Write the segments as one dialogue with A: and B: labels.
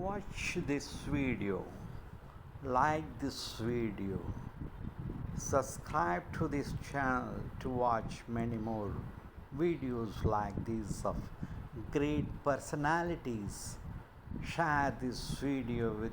A: Watch this video, like this video, subscribe to this channel to watch many more videos like these of great personalities. Share this video with.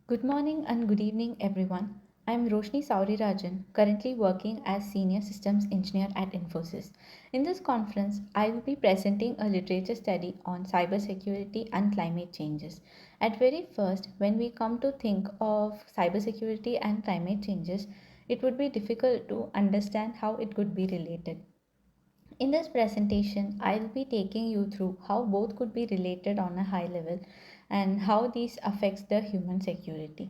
B: Good morning and good evening, everyone. I'm Roshni Saurirajan, currently working as Senior Systems Engineer at Infosys. In this conference, I will be presenting a literature study on cybersecurity and climate changes. At very first, when we come to think of cybersecurity and climate changes, it would be difficult to understand how it could be related. In this presentation, I'll be taking you through how both could be related on a high level and how these affects the human security.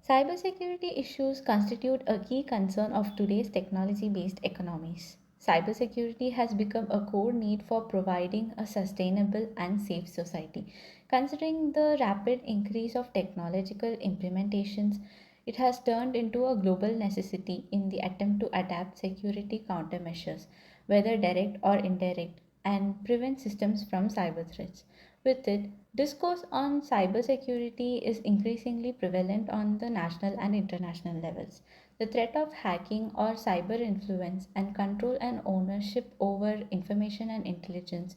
B: Cybersecurity issues constitute a key concern of today's technology based economies. Cybersecurity has become a core need for providing a sustainable and safe society. Considering the rapid increase of technological implementations, it has turned into a global necessity in the attempt to adapt security countermeasures, whether direct or indirect, and prevent systems from cyber threats. With it, discourse on cybersecurity is increasingly prevalent on the national and international levels. The threat of hacking or cyber influence and control and ownership over information and intelligence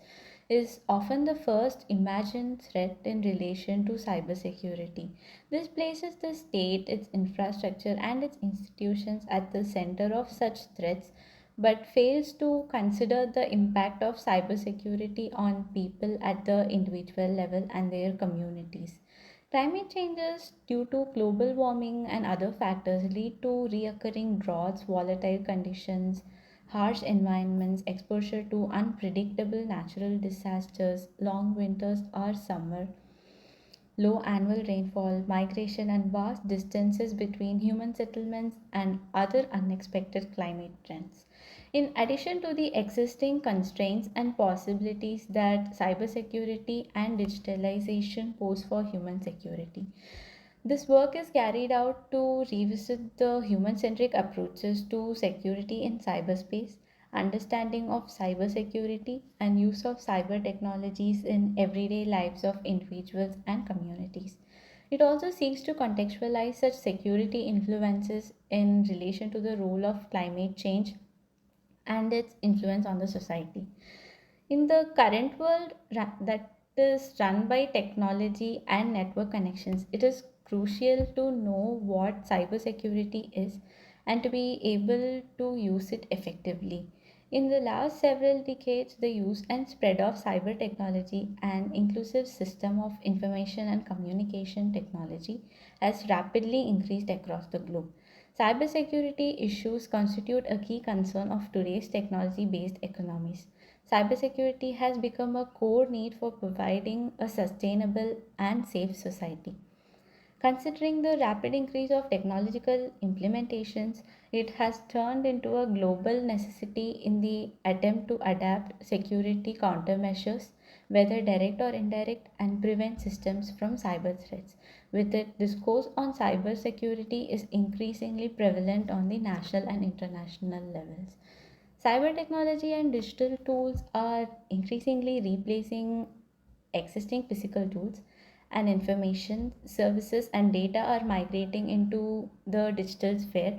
B: is often the first imagined threat in relation to cybersecurity. This places the state, its infrastructure, and its institutions at the center of such threats but fails to consider the impact of cybersecurity on people at the individual level and their communities. Climate changes due to global warming and other factors lead to reoccurring droughts, volatile conditions, harsh environments, exposure to unpredictable natural disasters, long winters or summer, low annual rainfall, migration, and vast distances between human settlements and other unexpected climate trends. In addition to the existing constraints and possibilities that cybersecurity and digitalization pose for human security, this work is carried out to revisit the human centric approaches to security in cyberspace, understanding of cybersecurity, and use of cyber technologies in everyday lives of individuals and communities. It also seeks to contextualize such security influences in relation to the role of climate change and its influence on the society. In the current world that is run by technology and network connections, it is crucial to know what cybersecurity is and to be able to use it effectively. In the last several decades, the use and spread of cyber technology and inclusive system of information and communication technology has rapidly increased across the globe. Cybersecurity issues constitute a key concern of today's technology based economies. Cybersecurity has become a core need for providing a sustainable and safe society. Considering the rapid increase of technological implementations, it has turned into a global necessity in the attempt to adapt security countermeasures, whether direct or indirect, and prevent systems from cyber threats. With it, discourse on cybersecurity is increasingly prevalent on the national and international levels. Cyber technology and digital tools are increasingly replacing existing physical tools, and information, services, and data are migrating into the digital sphere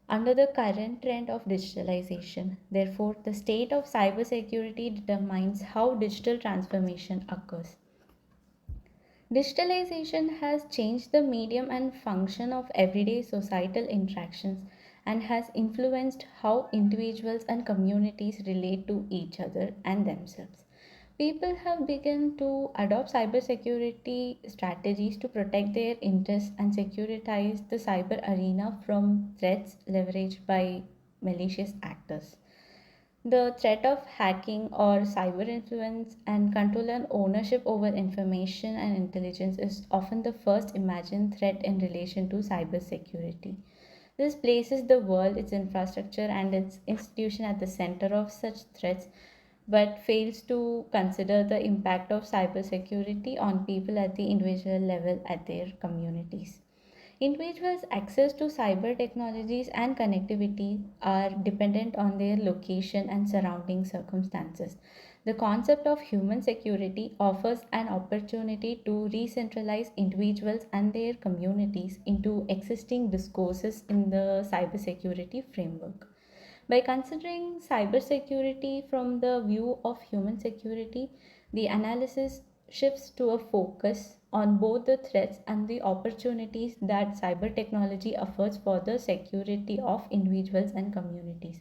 B: under the current trend of digitalization. Therefore, the state of cybersecurity determines how digital transformation occurs. Digitalization has changed the medium and function of everyday societal interactions and has influenced how individuals and communities relate to each other and themselves. People have begun to adopt cybersecurity strategies to protect their interests and securitize the cyber arena from threats leveraged by malicious actors. The threat of hacking or cyber influence and control and ownership over information and intelligence is often the first imagined threat in relation to cybersecurity. This places the world, its infrastructure, and its institution at the center of such threats, but fails to consider the impact of cybersecurity on people at the individual level at their communities. Individuals' access to cyber technologies and connectivity are dependent on their location and surrounding circumstances. The concept of human security offers an opportunity to re-centralize individuals and their communities into existing discourses in the cybersecurity framework. By considering cybersecurity from the view of human security, the analysis shifts to a focus on both the threats and the opportunities that cyber technology offers for the security of individuals and communities.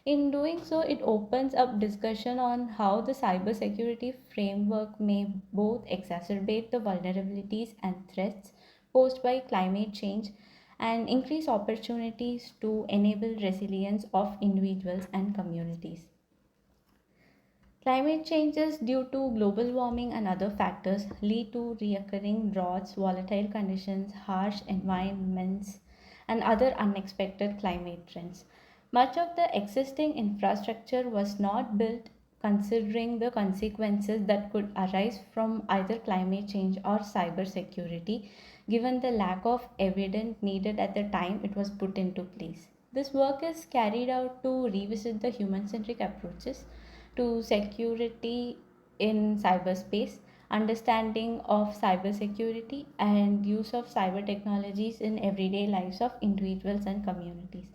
B: In doing so, it opens up discussion on how the cybersecurity framework may both exacerbate the vulnerabilities and threats posed by climate change and increase opportunities to enable resilience of individuals and communities. Climate changes due to global warming and other factors lead to recurring droughts, volatile conditions, harsh environments, and other unexpected climate trends. Much of the existing infrastructure was not built considering the consequences that could arise from either climate change or cybersecurity, given the lack of evidence needed at the time it was put into place. This work is carried out to revisit the human centric approaches to security in cyberspace, understanding of cybersecurity, and use of cyber technologies in everyday lives of individuals and communities,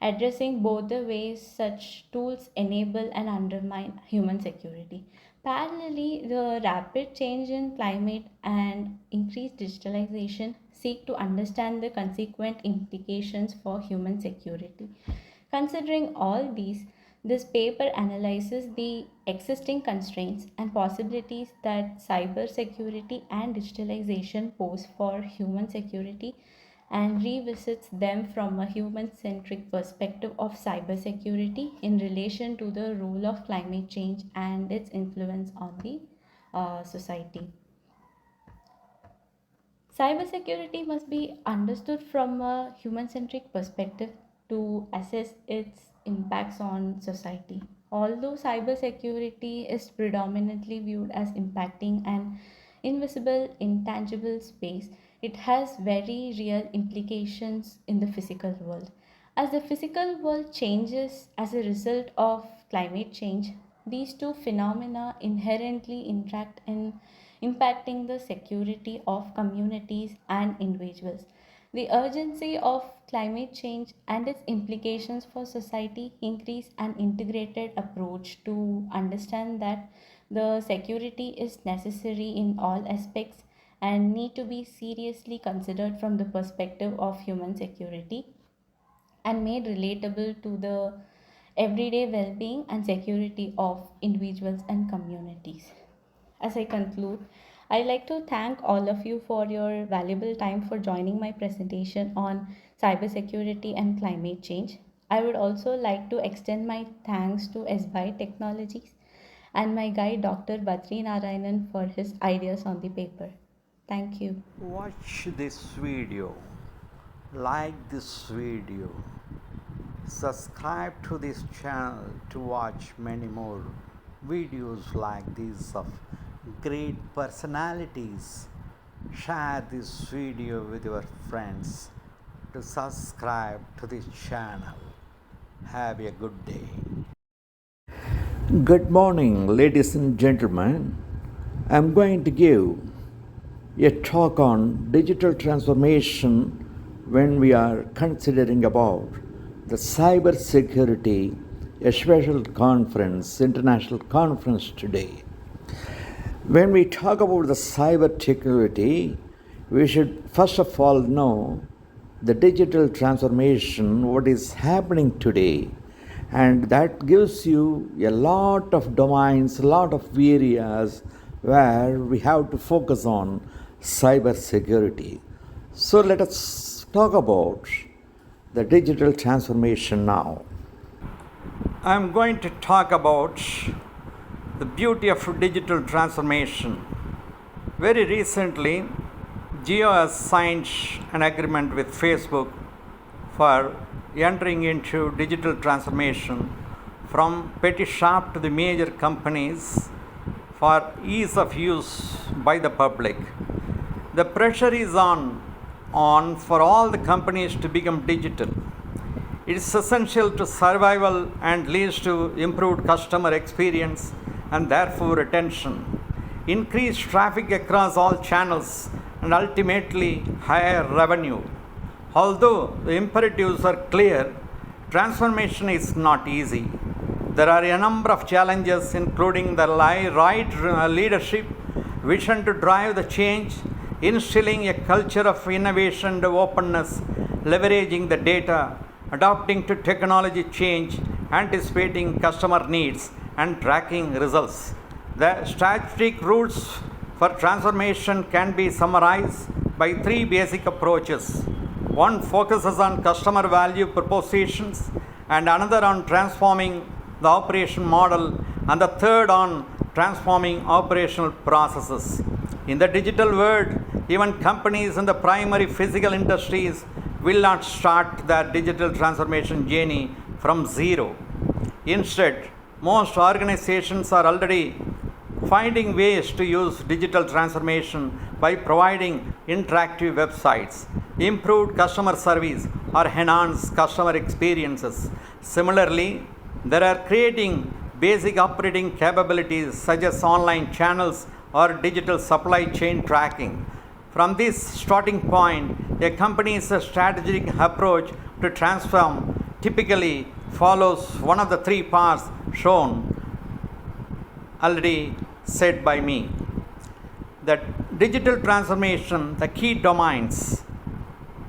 B: addressing both the ways such tools enable and undermine human security. Parallelly, the rapid change in climate and increased digitalization seek to understand the consequent implications for human security. Considering all these, this paper analyzes the existing constraints and possibilities that cybersecurity and digitalization pose for human security and revisits them from a human centric perspective of cybersecurity in relation to the role of climate change and its influence on the society. Cybersecurity must be understood from a human centric perspective to assess its impacts on society. Although cybersecurity is predominantly viewed as impacting an invisible, intangible space, it has very real implications in the physical world. As the physical world changes as a result of climate change, these two phenomena inherently interact in impacting the security of communities and individuals. The urgency of climate change and its implications for society increase an integrated approach to understand that the security is necessary in all aspects and need to be seriously considered from the perspective of human security and made relatable to the everyday well being and security of individuals and communities. As I conclude, I'd like to thank all of you for your valuable time for joining my presentation on cybersecurity and climate change. I would also like to extend my thanks to SBI Technologies and my guide Dr. Badri Narayanan for his ideas on the paper. Thank you.
A: Watch this video, like this video, subscribe to this channel to watch many more videos like these of great personalities. Share this video with your friends to subscribe to this channel. Have a good day. Good morning, ladies and gentlemen. I'm going to give a talk on digital transformation when we are considering about the cyber security, a special conference, international conference today. When we talk about the cyber security, we should first of all know the digital transformation, what is happening today. and that gives you a lot of domains, a lot of areas where we have to focus on cybersecurity. So let us talk about the digital transformation now. I'm going to talk about the beauty of digital transformation. Very recently, Jio has signed an agreement with Facebook for entering into digital transformation from petty shop to the major companies for ease of use by the public. The pressure is on for all the companies to become digital. It is essential to survival and leads to improved customer experience and therefore retention, increased traffic across all channels, and ultimately higher revenue. Although the imperatives are clear, transformation is not easy. There are a number of challenges, including the right leadership, vision to drive the change, instilling a culture of innovation and openness, leveraging the data, adapting to technology change, anticipating customer needs, and tracking results. The strategic routes for transformation can be summarized by three basic approaches. One focuses on customer value propositions, and another on transforming the operation model, and the third on transforming operational processes. In the digital world, even companies in the primary physical industries will not start their digital transformation journey from zero. Instead, most organizations are already finding ways to use digital transformation by providing interactive websites, improved customer service, or enhanced customer experiences. Similarly, they are creating basic operating capabilities such as online channels or digital supply chain tracking. From this starting point, a company's strategic approach to transform typically follows one of the three paths shown already said by me. That digital transformation, the key domains.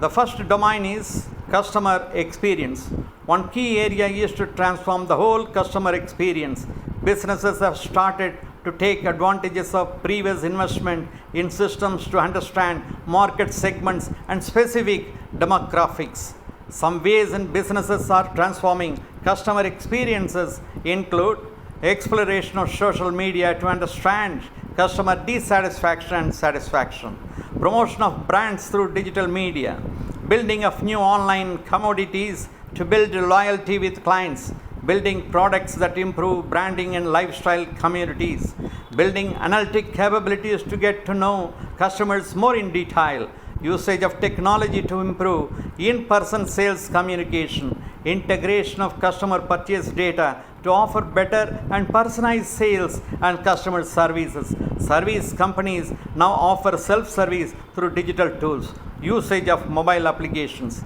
A: The first domain is customer experience. One key area is to transform the whole customer experience. Businesses have started to take advantages of previous investment in systems to understand market segments and specific demographics. Some ways in businesses are transforming customer experiences include exploration of social media to understand customer dissatisfaction and satisfaction, promotion of brands through digital media, building of new online commodities to build loyalty with clients, building products that improve branding and lifestyle communities, building analytic capabilities to get to know customers more in detail, usage of technology to improve in-person sales communication, integration of customer purchase data to offer better and personalized sales and customer services. Service companies now offer self-service through digital tools, usage of mobile applications.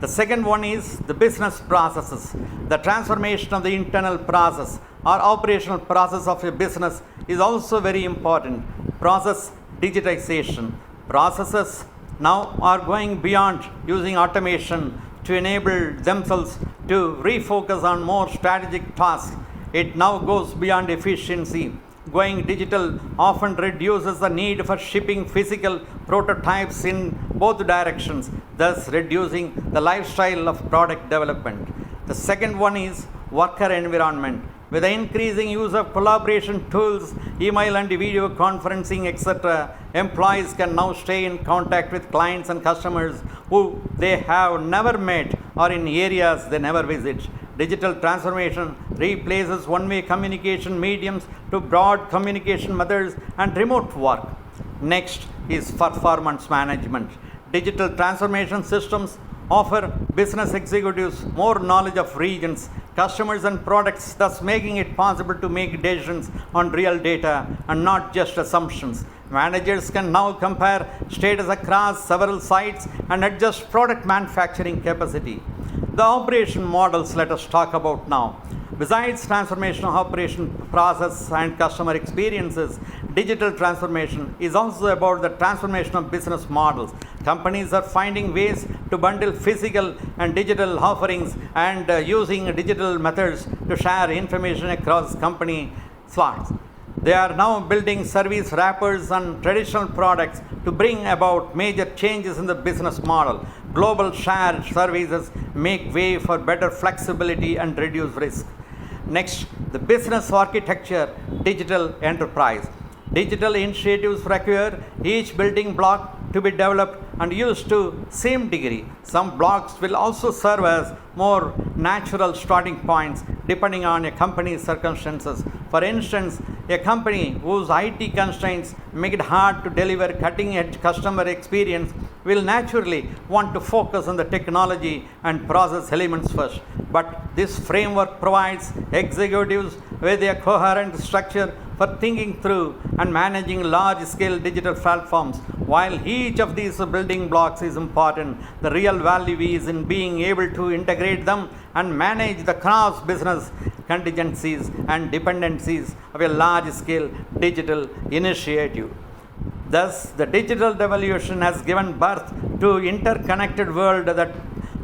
A: The second one is the business processes. The transformation of the internal process or operational process of a business is also very important. Process digitization. Processes now are going beyond using automation to enable themselves to refocus on more strategic tasks. It now goes beyond efficiency. Going digital often reduces the need for shipping physical prototypes in both directions, thus reducing the lifestyle of product development. The second one is worker environment. With the increasing use of collaboration tools, email and video conferencing, etc., employees can now stay in contact with clients and customers who they have never met or in areas they never visit. Digital transformation replaces one-way communication mediums to broad communication methods and remote work. Next is performance management. Digital transformation systems offer business executives more knowledge of regions, customers, and products, thus making it possible to make decisions on real data and not just assumptions. Managers can now compare status across several sites and adjust product manufacturing capacity. The operation models let us talk about now.
C: Besides transformation of operation, process, and customer experiences, digital transformation is also about the transformation of business models. Companies are finding ways to bundle physical and digital offerings and using digital methods to share information across company slots. They are now building service wrappers on traditional products to bring about major changes in the business model. Global shared services make way for better flexibility and reduce risk. Next, the business architecture, digital enterprise. Digital initiatives require each building block to be developed and used to same degree. Some blocks will also serve as more natural starting points depending on a company's circumstances. For instance, a company whose IT constraints make it hard to deliver cutting-edge customer experience will naturally want to focus on the technology and process elements first. But this framework provides executives with a coherent structure for thinking through and managing large-scale digital platforms. While each of these building blocks is important, the real value is in being able to integrate them and manage the cross-business contingencies and dependencies of a large-scale digital initiative. Thus, the digital revolution has given birth to interconnected world that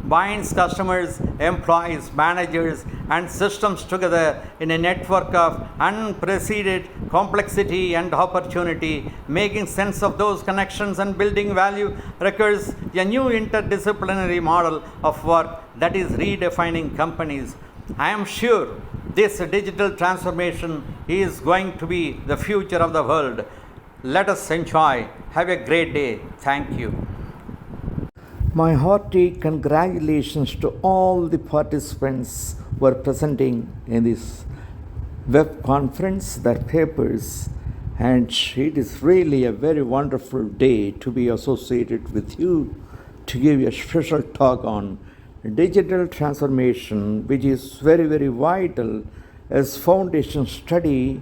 C: binds customers, employees, managers, and systems together in a network of unprecedented complexity and opportunity. Making sense of those connections and building value requires a new interdisciplinary model of work that is redefining companies. I am sure this digital transformation is going to be the future of the world. Let us enjoy. Have a great day. Thank you.
A: My hearty congratulations to all the participants who are presenting in this web conference, their papers, and it is really a very wonderful day to be associated with you to give a special talk on digital transformation, which is very, very vital as foundation study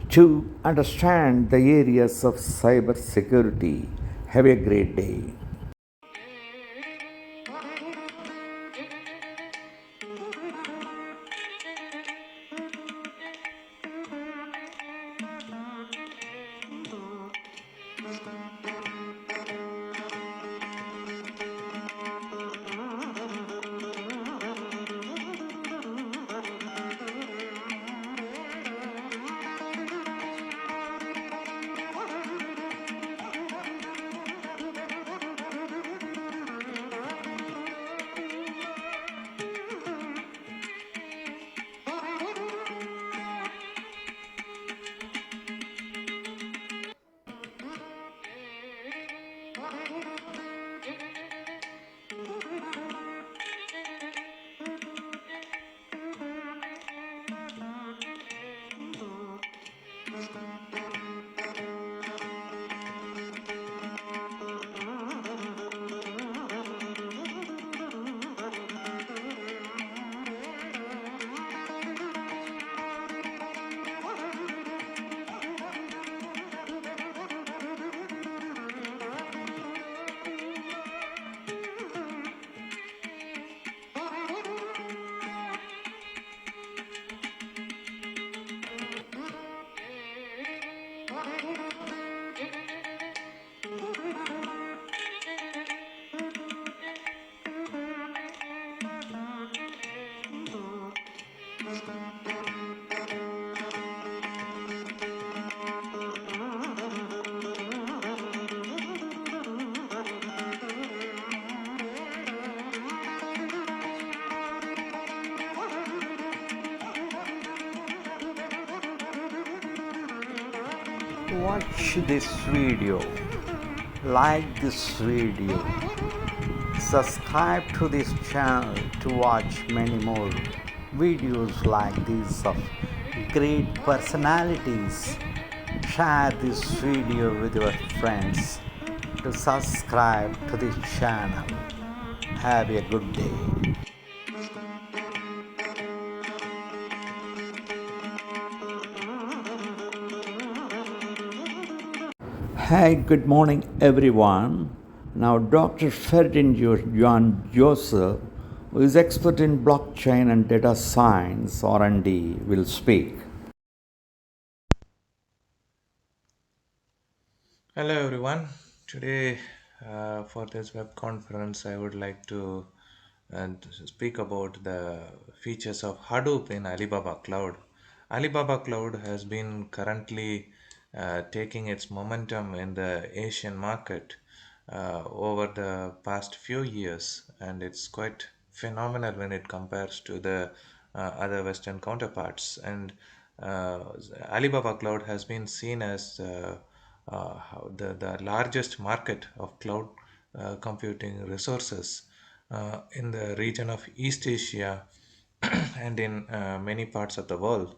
A: to understand the areas of cybersecurity. Have a great day. Watch this video, like this video, subscribe to this channel to watch many more videos like these of great personalities. Share this video with your friends to subscribe to this channel. Have a good day. Hi, good morning everyone. Now Dr. Ferdinand John Joseph, who is expert in blockchain and data science R&D, will speak.
D: Hello everyone. Today, for this web conference, I would like to speak about the features of Hadoop in Alibaba Cloud. Alibaba Cloud has been currently taking its momentum in the Asian market over the past few years, and it's quite phenomenal when it compares to the other Western counterparts. And Alibaba Cloud has been seen as the largest market of cloud computing resources in the region of East Asia and in many parts of the world.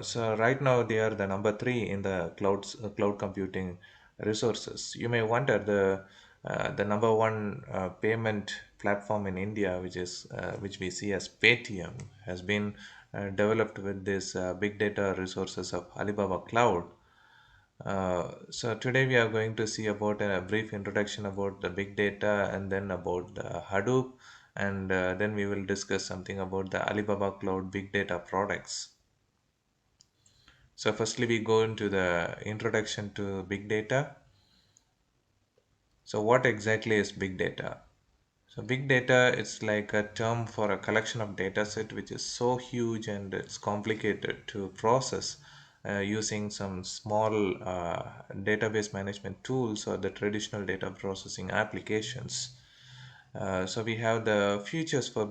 D: So right now they are the number three in the cloud computing resources. You may wonder the number one payment platform in India, which we see as Paytm, has been developed with this big data resources of Alibaba Cloud. So today we are going to see about a brief introduction about the big data and then about the Hadoop, and then we will discuss something about the Alibaba Cloud big data products. So firstly we go into the introduction to big data. So what exactly is big data? So big data is like a term for a collection of data set which is so huge and it's complicated to process using some small database management tools or the traditional data processing applications. So we have the features for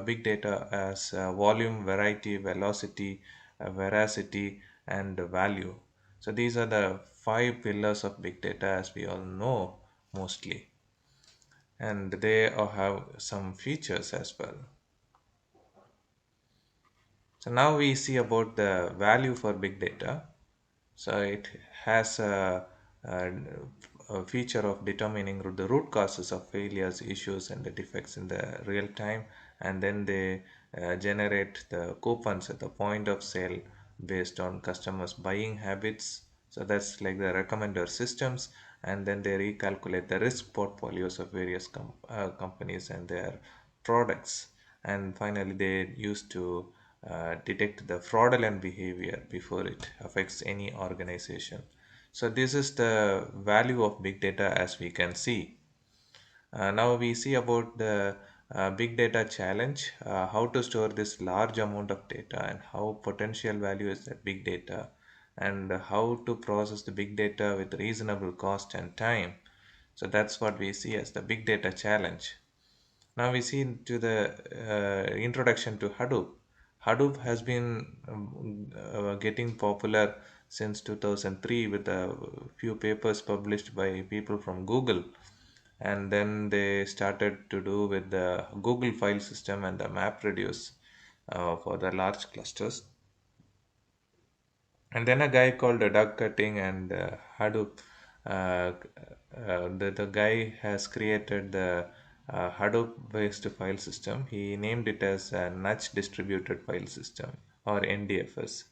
D: big data as volume, variety, velocity, veracity, and value. So these are the five pillars of big data as we all know mostly, and they all have some features as well. So now we see about the value for big data. So it has a feature of determining the root causes of failures, issues, and the defects in the real time, and then they generate the coupons at the point of sale based on customers' buying habits. So that's like the recommender systems, and then they recalculate the risk portfolios of various companies and their products, and finally they used to detect the fraudulent behavior before it affects any organization. So this is the value of big data as we can see. Now we see about the big data challenge, how to store this large amount of data and how potential value is that big data, and how to process the big data with reasonable cost and time. So that's what we see as the big data challenge. Now we see into the introduction to Hadoop. Hadoop has been getting popular since 2003 with a few papers published by people from Google, and then they started to do with the Google file system and the MapReduce for the large clusters. And then a guy called Doug Cutting and Hadoop. The guy has created the Hadoop based file system. He named it as a Nudge Distributed File System, or NDFS.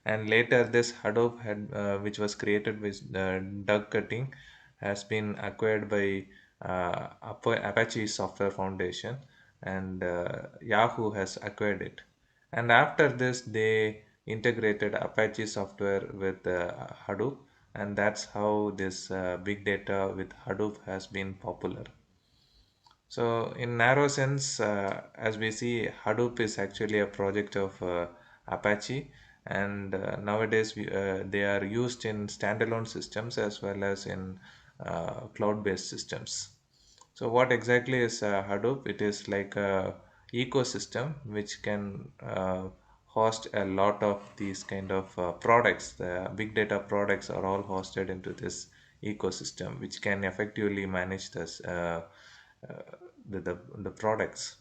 D: And later, this Hadoop which was created with Doug Cutting, has been acquired by Apache Software Foundation, and Yahoo has acquired it. And after this, they integrated Apache software with Hadoop, and that's how this big data with Hadoop has been popular. So, in narrow sense, as we see, Hadoop is actually a project of Apache, and nowadays they are used in standalone systems as well as in cloud-based systems. So, what exactly is Hadoop? It is like a ecosystem which can host a lot of these kind of products. The big data products are all hosted into this ecosystem, which can effectively manage this. Uh, the products.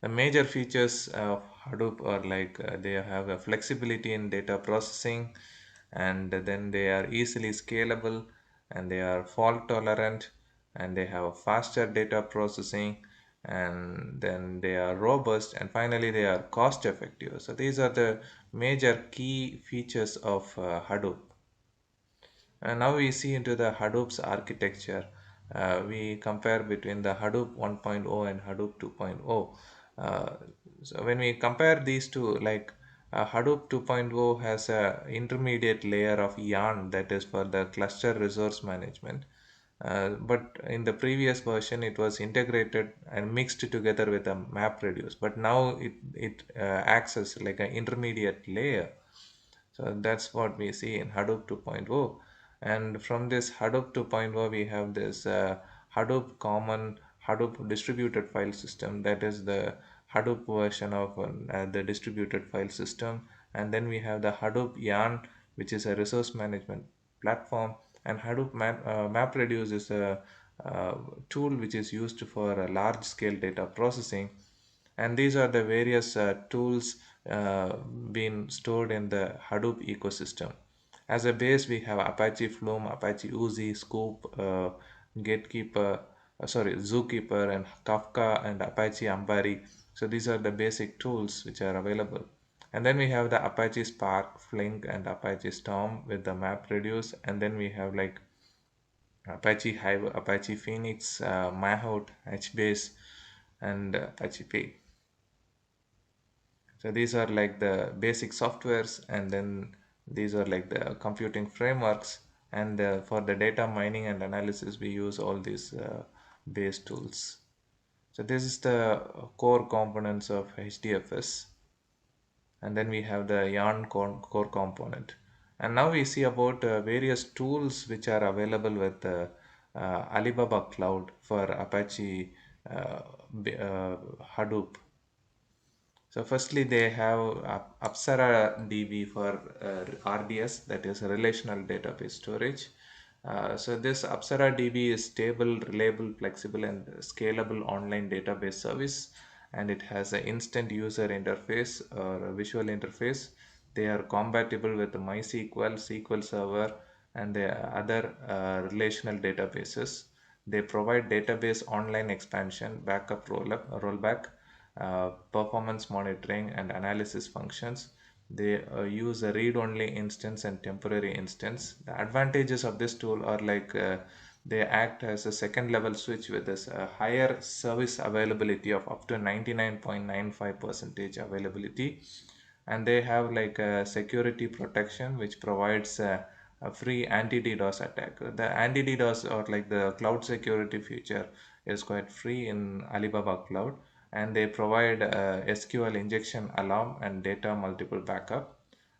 D: The major features of Hadoop are like they have a flexibility in data processing, and then they are easily scalable, and they are fault tolerant, and they have faster data processing, and then they are robust, and finally they are cost effective. So these are the major key features of Hadoop. And now we see into the Hadoop's architecture. we compare between the Hadoop 1.0 and Hadoop 2.0. Uh, so when we compare these two, like Hadoop 2.0 has a intermediate layer of yarn that is for the cluster resource management. But in the previous version, it was integrated and mixed together with a map reduce. But now it acts as like an intermediate layer. So that's what we see in Hadoop 2.0. And from this Hadoop 2.0, we have this Hadoop common Hadoop distributed file system. That is the Hadoop version of the distributed file system. And then we have the Hadoop Yarn, which is a resource management platform. And Hadoop MapReduce is a tool which is used for large scale data processing, and these are the various tools being stored in the Hadoop ecosystem. As a base, we have Apache Flume, Apache Uzi, Scoop, Gatekeeper, Zookeeper, and Kafka, and Apache Ambari. So these are the basic tools which are available. And then we have the Apache Spark, Flink, and Apache Storm with the MapReduce. And then we have like Apache Hive, Apache Phoenix, Mahout, HBase, and Apache Pay. So these are like the basic softwares, and then these are like the computing frameworks. And for the data mining and analysis, we use all these base tools. So this is the core components of HDFS, and then we have the yarn core component. And now we see about various tools which are available with Alibaba Cloud for Apache Hadoop. So firstly, they have Apsara DB for RDS, that is relational database storage. So this Apsara DB is stable, reliable, flexible, and scalable online database service, and it has an instant user interface or a visual interface. They are compatible with MySQL, SQL Server, and the other relational databases. They provide database online expansion, backup rollback, performance monitoring, and analysis functions. They use a read-only instance and temporary instance. The advantages of this tool are like they act as a second level switch with this higher service availability of up to 99.95 percentage availability, and they have like a security protection which provides a free anti-DDoS attack. The anti-DDoS or like the cloud security feature is quite free in Alibaba Cloud, and they provide SQL injection alarm and data multiple backup,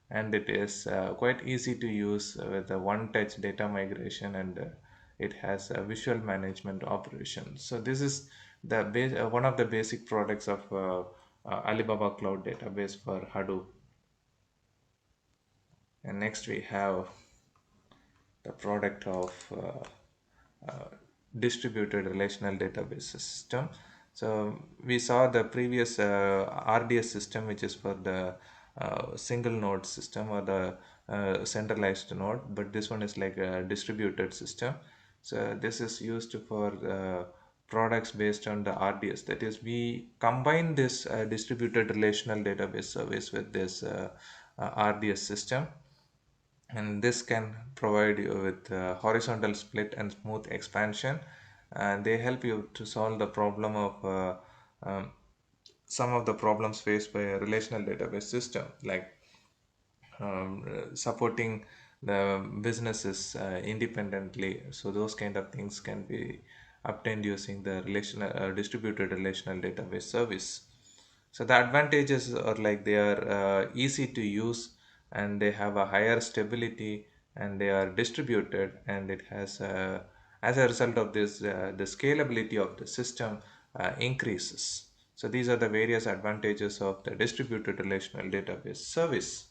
D: and it is quite easy to use with a one-touch data migration, and it has a visual management operation. So this is the one of the basic products of Alibaba Cloud Database for Hadoop. And next we have the product of distributed relational database system. So we saw the previous RDS system, which is for the single node system or the centralized node, but this one is like a distributed system. So this is used for products based on the RDS. That is, we combine this distributed relational database service with this RDS system, and this can provide you with horizontal split and smooth expansion, and they help you to solve the problem of some of the problems faced by a relational database system, like supporting the businesses independently. So those kind of things can be obtained using the relational distributed relational database service. So the advantages are like they are easy to use, and they have a higher stability, and they are distributed, and it has as a result of this the scalability of the system increases. So these are the various advantages of the distributed relational database service.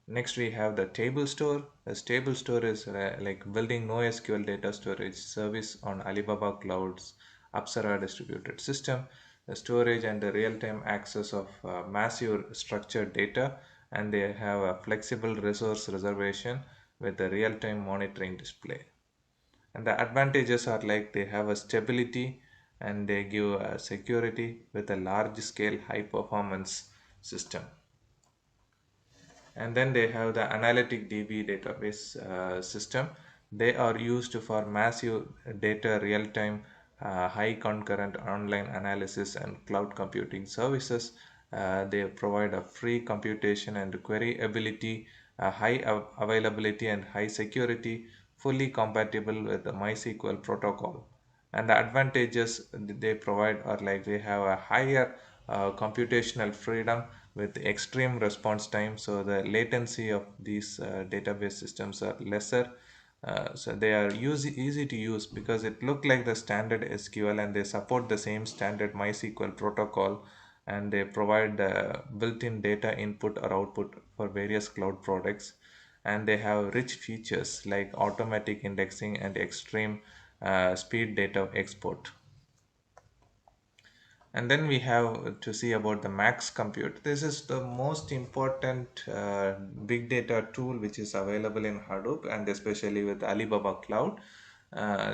D: Next, we have the table store. The table store is like building NoSQL data storage service on Alibaba Cloud's Apsara distributed system. The storage and the real-time access of massive structured data, and they have a flexible resource reservation with a real-time monitoring display. And the advantages are like they have a stability, and they give a security with a large-scale high-performance system. And then they have the analytic DB database system. They are used for massive data, real-time, high concurrent online analysis and cloud computing services. They provide a free computation and query ability, high availability and high security, fully compatible with the MySQL protocol. And the advantages they provide are like they have a higher computational freedom with extreme response time, so the latency of these database systems are lesser. So they are easy to use because it look like the standard SQL, and they support the same standard MySQL protocol, and they provide the built-in data input or output for various cloud products. And they have rich features like automatic indexing and extreme speed data export. And then we have to see about the max compute. This is the most important big data tool which is available in Hadoop, and especially with Alibaba Cloud.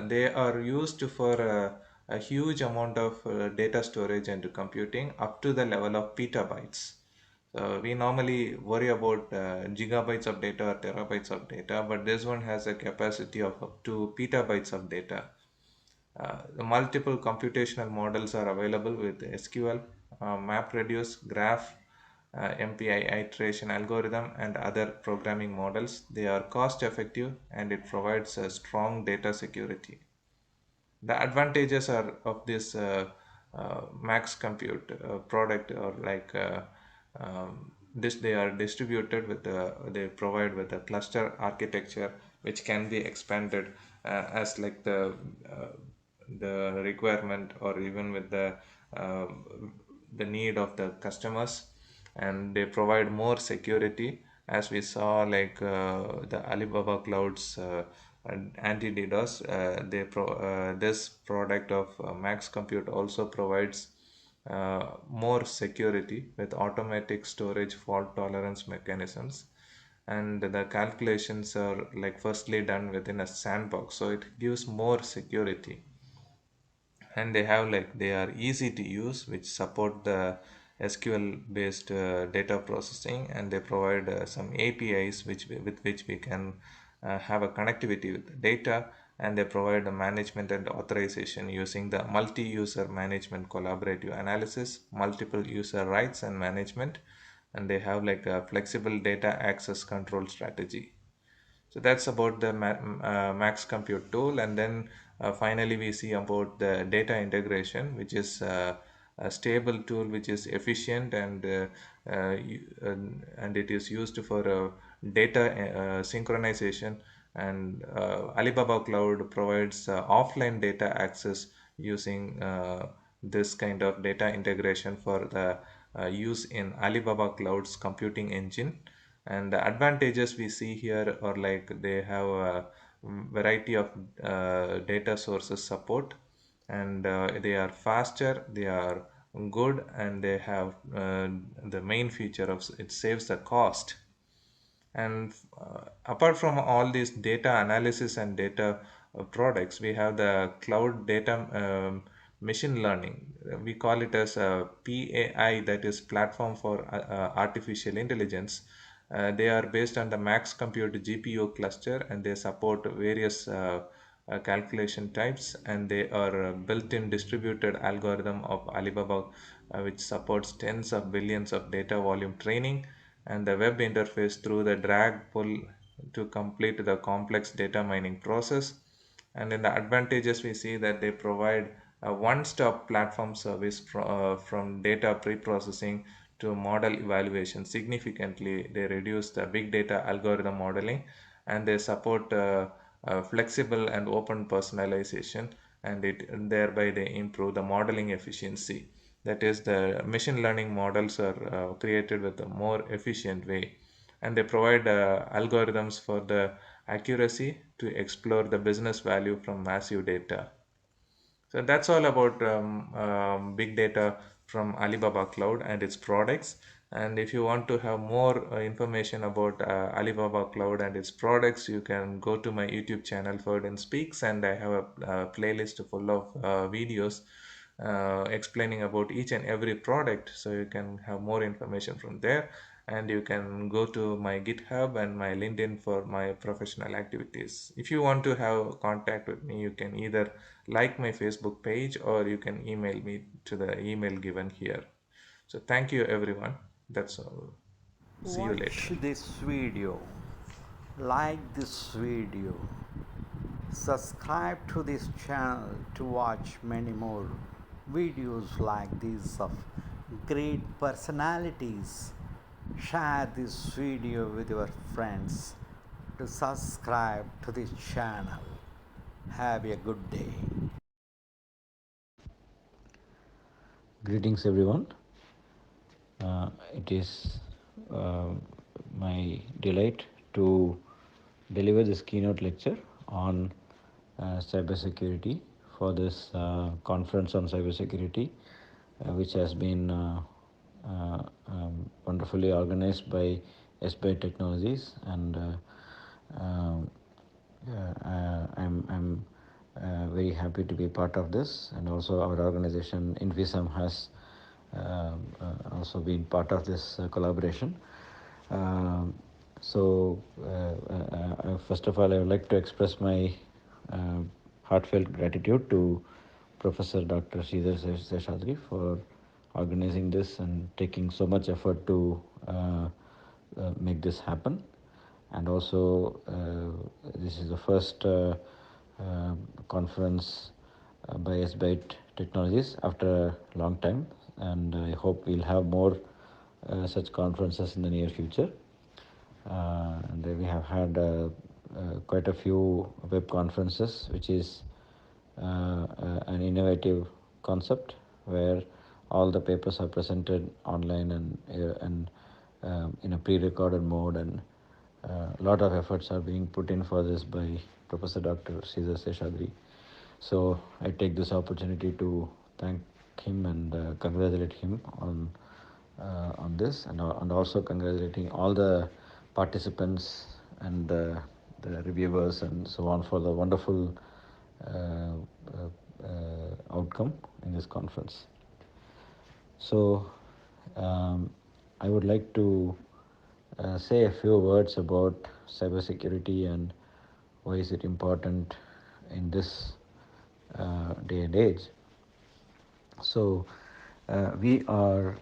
D: They are used for a huge amount of data storage and computing up to the level of petabytes. We normally worry about gigabytes of data or terabytes of data, but this one has a capacity of up to petabytes of data. The multiple computational models are available with SQL, MapReduce, Graph, MPI iteration algorithm, and other programming models. They are cost effective, and it provides a strong data security. The advantages are of this max compute product, or like this they are distributed with they provide with a cluster architecture which can be expanded as like the requirement, or even with uh, the need of the customers. And they provide more security, as we saw like the Alibaba Cloud's anti-DDoS. This product of Max Compute also provides more security with automatic storage fault tolerance mechanisms, and the calculations are like firstly done within a sandbox, so it gives more security. And they have like they are easy to use, which support the SQL based data processing, and they provide some APIs with which we can have a connectivity with the data. And they provide the management and authorization using the multi-user management collaborative analysis, multiple user rights and management. And they have like a flexible data access control strategy. So that's about the max compute tool. And then finally we see about the data integration, which is a stable tool which is efficient, and it is used for data synchronization. And Alibaba Cloud provides offline data access using this kind of data integration for the use in Alibaba Cloud's computing engine. And the advantages we see here are like they have a variety of data sources support, and they are faster, they are good, and they have the main feature of it saves the cost. And apart from all these data analysis and data products, we have the cloud data machine learning. We call it as a PAI, that is Platform for Artificial Intelligence. They are based on the Max Compute GPU cluster, and they support various calculation types. And they are built-in distributed algorithm of Alibaba, which supports tens of billions of data volume training, and the web interface through the drag pull to complete the complex data mining process. And in the advantages, we see that they provide a one-stop platform service from data pre-processing to model evaluation. Significantly, they reduce the big data algorithm modeling, and they support flexible and open personalization, and thereby they improve the modeling efficiency. That is, the machine learning models are created with a more efficient way, and they provide algorithms for the accuracy to explore the business value from massive data. So that's all about big data from Alibaba Cloud and its products. And if you want to have more information about Alibaba Cloud and its products, you can go to my YouTube channel, Ferdin Speaks, and I have a playlist full of videos explaining about each and every product, so you can have more information from there. and you can go to my GitHub and my LinkedIn for my professional activities. If you want to have contact with me, you can either like my Facebook page or you can email me to the email given here. So thank you everyone. That's all. See you later.
C: Watch this video, like this video, subscribe to this channel to watch many more videos like these of great personalities. Share this video with your friends to subscribe to this channel. Have a good day.
A: Greetings, everyone. It is uh, my delight to deliver this keynote lecture on cybersecurity for this conference on cybersecurity, which has been wonderfully organized by SBI Technologies, and I'm very happy to be part of this, and also our organization Invisam has also been part of this collaboration. Um, First of all, I would like to express my uh, heartfelt gratitude to Professor Dr. Sridhar Seshadri for organizing this and taking so much effort to make this happen. And also, this is the first conference by SBIT Technologies after a long time, and I hope we'll have more such conferences in the near future. And then we have had quite a few web conferences, which is an innovative concept where all the papers are presented online and in a pre-recorded mode, and a lot of efforts are being put in for this by Professor Dr. Sridhar Seshadri. So I take this opportunity to thank him and congratulate him on this, and also congratulating all the participants and the reviewers and so on for the wonderful outcome in this conference. So I would like to say a few words about cybersecurity and why is it important in this day and age. So we are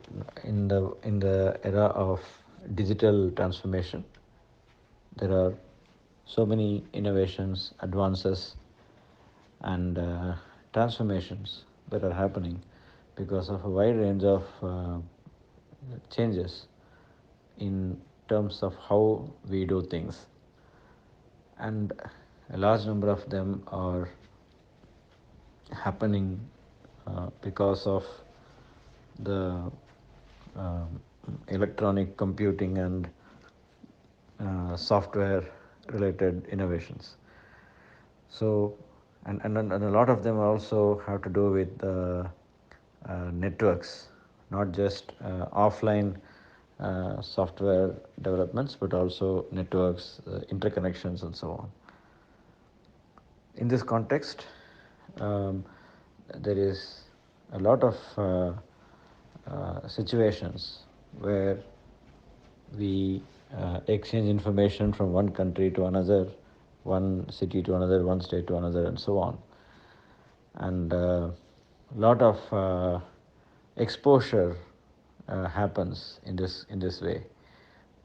A: in the era of digital transformation. There are so many innovations, advances, and transformations that are happening because of a wide range of changes in terms of how we do things, and a large number of them are happening because of the electronic computing and software related innovations. So, and a lot of them also have to do with networks, not just offline software developments, but also networks, interconnections, and so on. In this context, there is a lot of situations where we exchange information from one country to another, one city to another, one state to another, and so on. And a lot of exposure happens in this way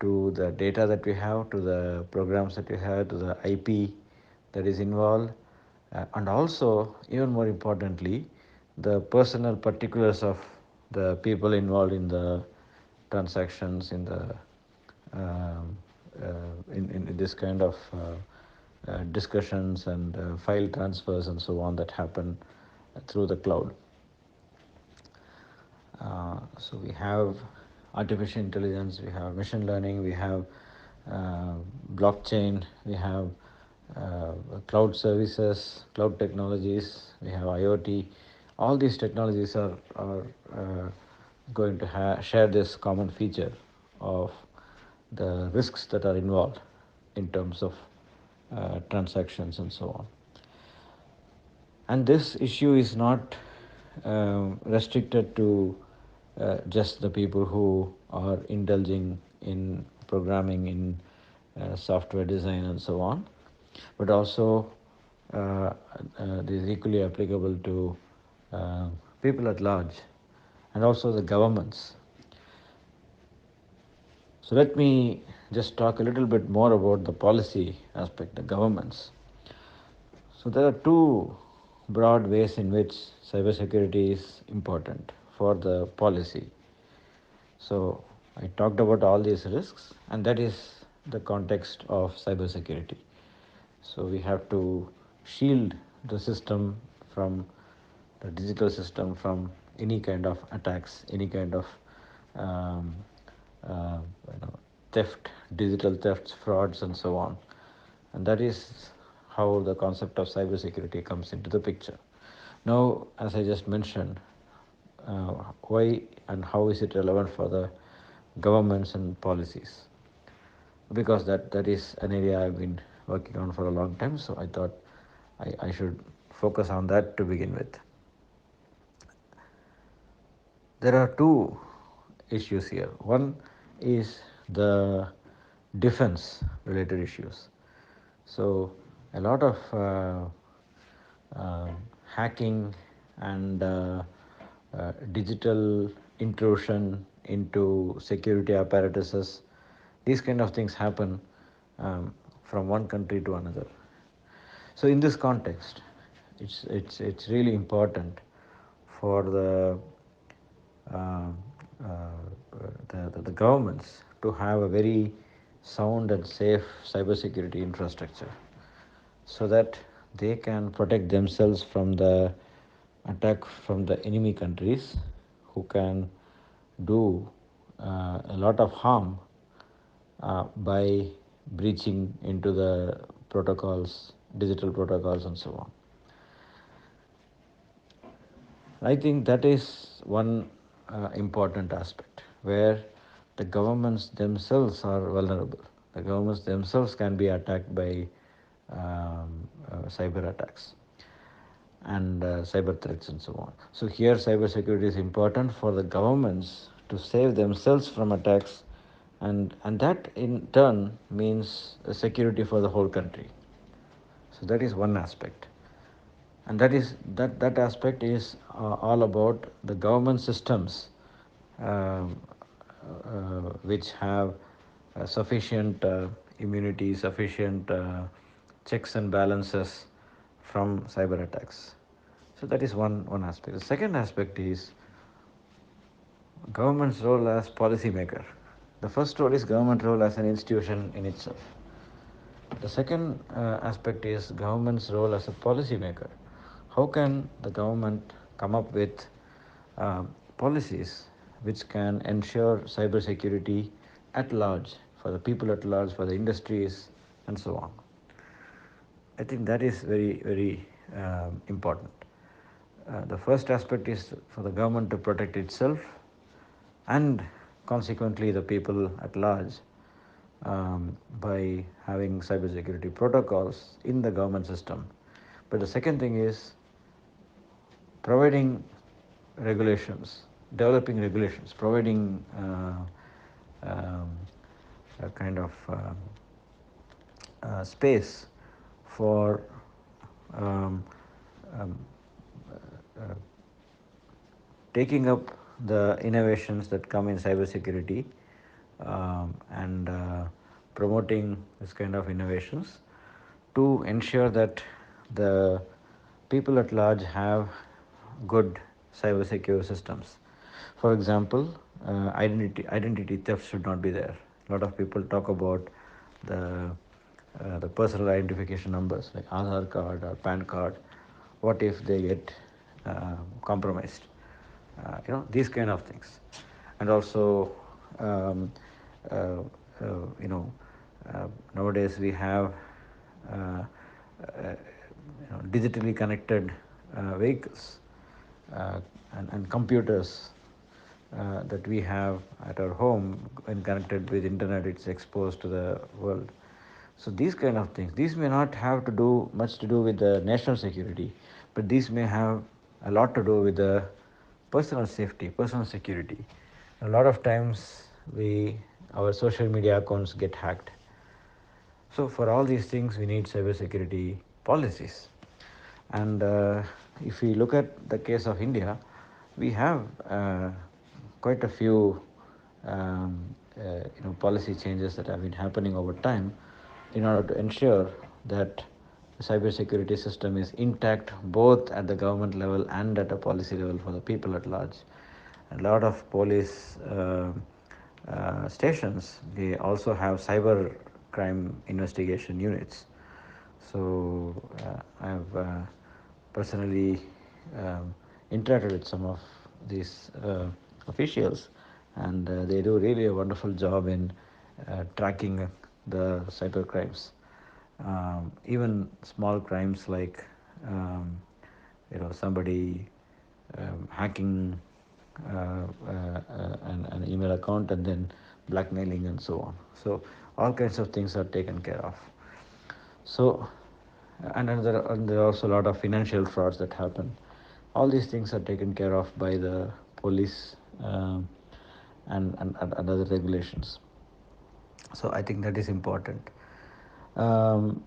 A: to the data that we have, to the programs that we have, to the IP that is involved, and also, even more importantly, the personal particulars of the people involved in the transactions, in the in this kind of discussions and file transfers and so on that happen through the cloud. So we have artificial intelligence, we have machine learning, we have blockchain, we have cloud services, cloud technologies, we have IoT. All these technologies are going to share this common feature of the risks that are involved in terms of transactions and so on. And this issue is not restricted to just the people who are indulging in programming, in software design, and so on, but also this is equally applicable to people at large and also the governments. So let me just talk a little bit more about the policy aspect, the governments. So there are two broad ways in which cybersecurity is important for the policy. So I talked about all these risks, and that is the context of cybersecurity. So we have to shield the system from the digital system from any kind of attacks, any kind of um, uh, you know, theft, digital thefts, frauds, and so on. And that is how the concept of cybersecurity comes into the picture. Now, as I just mentioned, why and how is it relevant for the governments and policies? Because that is an area I've been working on for a long time, so I thought I should focus on that to begin with. There are two issues here. One is the defense related issues. So a lot of hacking and digital intrusion into security apparatuses, these kind of things happen from one country to another. So in this context, it's really important for uh, the governments to have a very sound and safe cybersecurity infrastructure, so that they can protect themselves from the attack from the enemy countries who can do a lot of harm by breaching into the protocols, digital protocols, and so on. I think that is one important aspect where the governments themselves are vulnerable. The governments themselves can be attacked by cyber attacks and cyber threats and so on. So here cybersecurity is important for the governments to save themselves from attacks, and that in turn means security for the whole country. So that is one aspect, and that aspect is all about the government systems which have sufficient immunity, sufficient checks and balances from cyber attacks. So that is one aspect. The second aspect is government's role as policymaker. The first role is government role as an institution in itself. The second aspect is government's role as a policymaker. How can the government come up with policies which can ensure cybersecurity at large, for the people at large, for the industries, and so on? I think that is very important. The first aspect is for the government to protect itself and consequently the people at large by having cybersecurity protocols in the government system. But the second thing is providing regulations, developing regulations, providing a kind of space for um, um, uh, taking up the innovations that come in cybersecurity and promoting this kind of innovations to ensure that the people at large have good cyber secure systems. For example, identity theft should not be there. A lot of people talk about the personal identification numbers like Aadhaar card or PAN card. What if they get compromised? These kind of things. And also um, uh, uh, you know nowadays we have digitally connected vehicles and computers that we have at our home. When connected with internet, it's exposed to the world. So these kind of things, these may not have to do much to do with the national security, but these may have a lot to do with the personal safety, personal security. A lot of times we
E: our social media accounts get hacked. So for all these things, we need cybersecurity policies. And if we look at the case of India, we have quite a few policy changes that have been happening over time in order to ensure that the cybersecurity system is intact both at the government level and at a policy level for the people at large. A lot of police stations, they also have cyber crime investigation units. So I have personally interacted with some of these officials, and they do really a wonderful job in tracking the cyber crimes. Even small crimes like somebody hacking an email account and then blackmailing and so on. So all kinds of things are taken care of. So, and there are also a lot of financial frauds that happen. All these things are taken care of by the police and other regulations. So I think that is important. Um,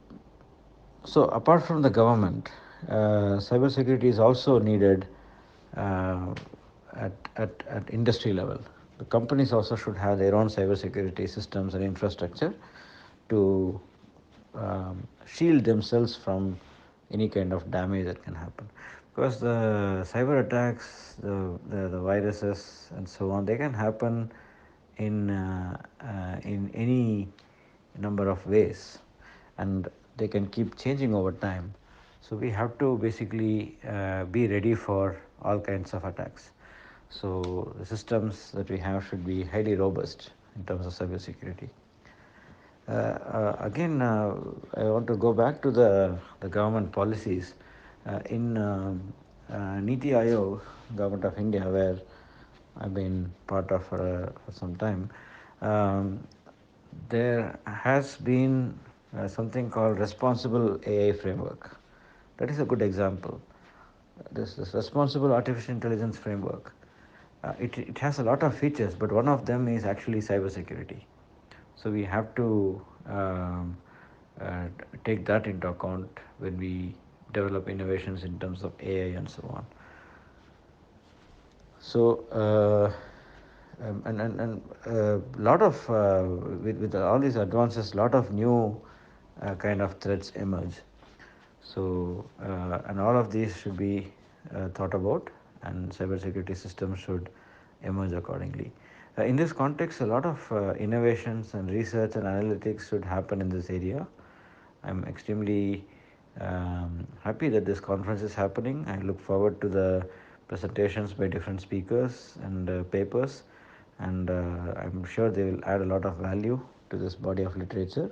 E: so apart from the government, cybersecurity is also needed uh, at industry level. The companies also should have their own cybersecurity systems and infrastructure to shield themselves from any kind of damage that can happen. Because the cyber attacks, the viruses and so on, they can happen in any number of ways, and they can keep changing over time. So we have to basically be ready for all kinds of attacks. So the systems that we have should be highly robust in terms of cybersecurity. Again, I want to go back to the government policies. In Niti Aayog, Government of India, where I've been part of for some time, um, there has been something called responsible AI framework. That is a good example. This responsible artificial intelligence framework, it has a lot of features, but one of them is actually cybersecurity. So we have to uh, take that into account when we develop innovations in terms of AI and so on. So and lot of with all these advances, lot of new kind of threats emerge. So and all of these should be thought about, and cybersecurity systems should emerge accordingly. In this context, a lot of innovations and research and analytics should happen in this area. I'm extremely happy that this conference is happening. I look forward to the presentations by different speakers and papers, and I'm sure they will add a lot of value to this body of literature,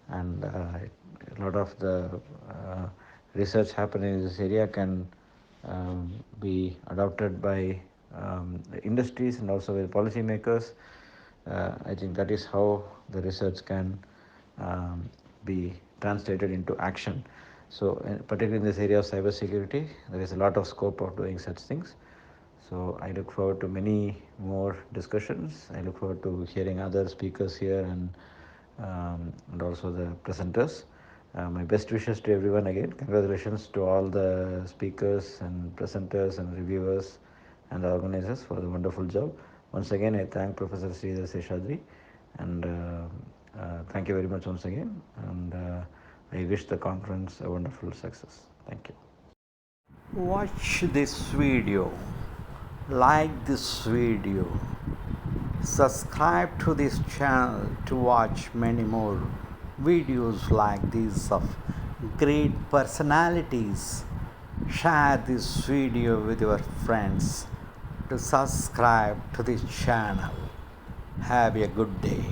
E: and a lot of the research happening in this area can be adopted by the industries and also by policymakers. I think that is how the research can be translated into action. So, particularly in this area of cybersecurity, there is a lot of scope of doing such things. So, I look forward to many more discussions. I look forward to hearing other speakers here and also the presenters. My best wishes to everyone again. Congratulations to all the speakers and presenters and reviewers and the organizers for the wonderful job. Once again, I thank Professor Sridhar Seshadri, and thank you very much once again, and I wish the conference a wonderful success. Thank you.
C: Watch this video, like this video, subscribe to this channel to watch many more videos like these of great personalities. Share this video with your friends to subscribe to this channel. Have a good day.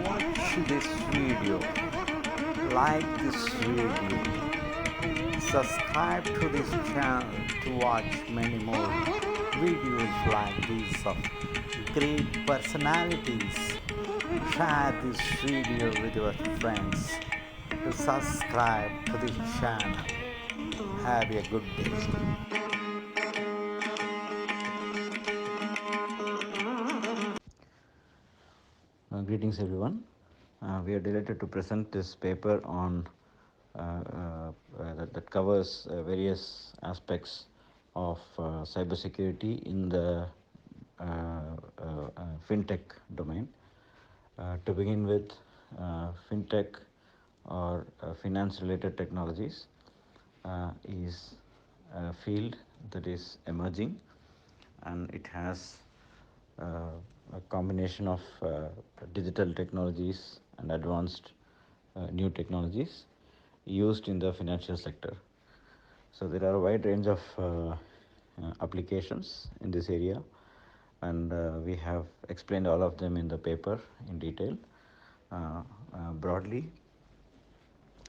A: Watch this video, like this video, subscribe to this channel to watch many more videos like these of great personalities. Share this video with your friends to subscribe to this channel. Have a good day.
E: Greetings everyone. We are delighted to present this paper on that covers various aspects of cybersecurity in the fintech domain. To begin with, fintech or finance related technologies is a field that is emerging, and it has a combination of digital technologies and advanced new technologies used in the financial sector. So there are a wide range of applications in this area, and we have explained all of them in the paper in detail. Broadly,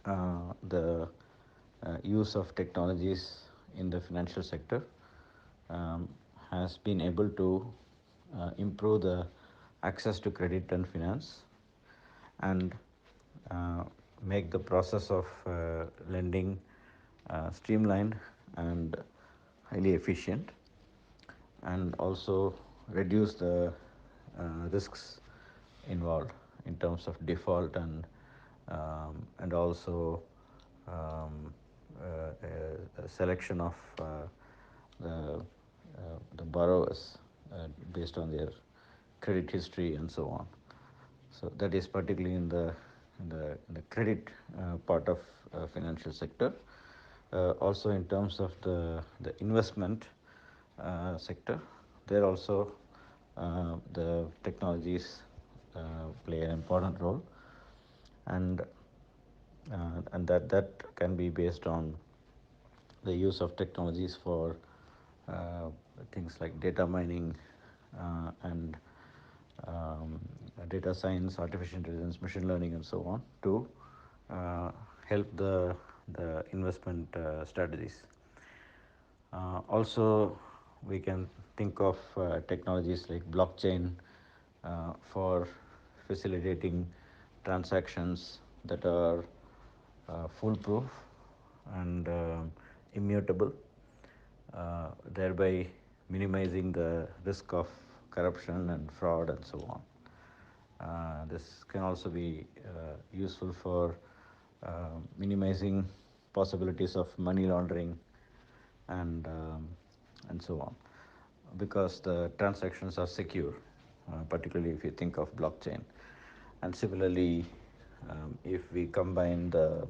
E: the use of technologies in the financial sector um, has been able to improve the access to credit and finance, and make the process of lending streamlined and highly efficient, and also reduce the risks involved in terms of default and also a selection of the borrowers based on their credit history and so on. So that is particularly in the credit part of financial sector. Also in terms of the investment sector, there also the technologies play an important role, and that can be based on the use of technologies for things like data mining and data science, artificial intelligence, machine learning, and so on, to help the investment strategies. Also, we can think of technologies like blockchain for facilitating transactions that are foolproof and immutable, thereby minimizing the risk of corruption and fraud and so on. This can also be useful for minimizing possibilities of money laundering and and so on, because the transactions are secure, particularly if you think of blockchain. And similarly, if we combine the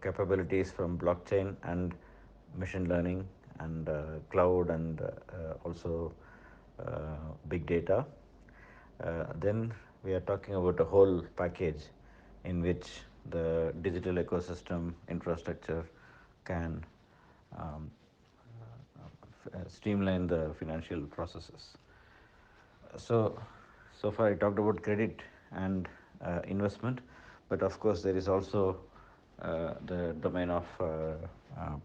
E: capabilities from blockchain and machine learning and cloud and also big data, then we are talking about a whole package in which the digital ecosystem infrastructure can um, streamline the financial processes. So far I talked about credit and investment, but of course there is also the domain of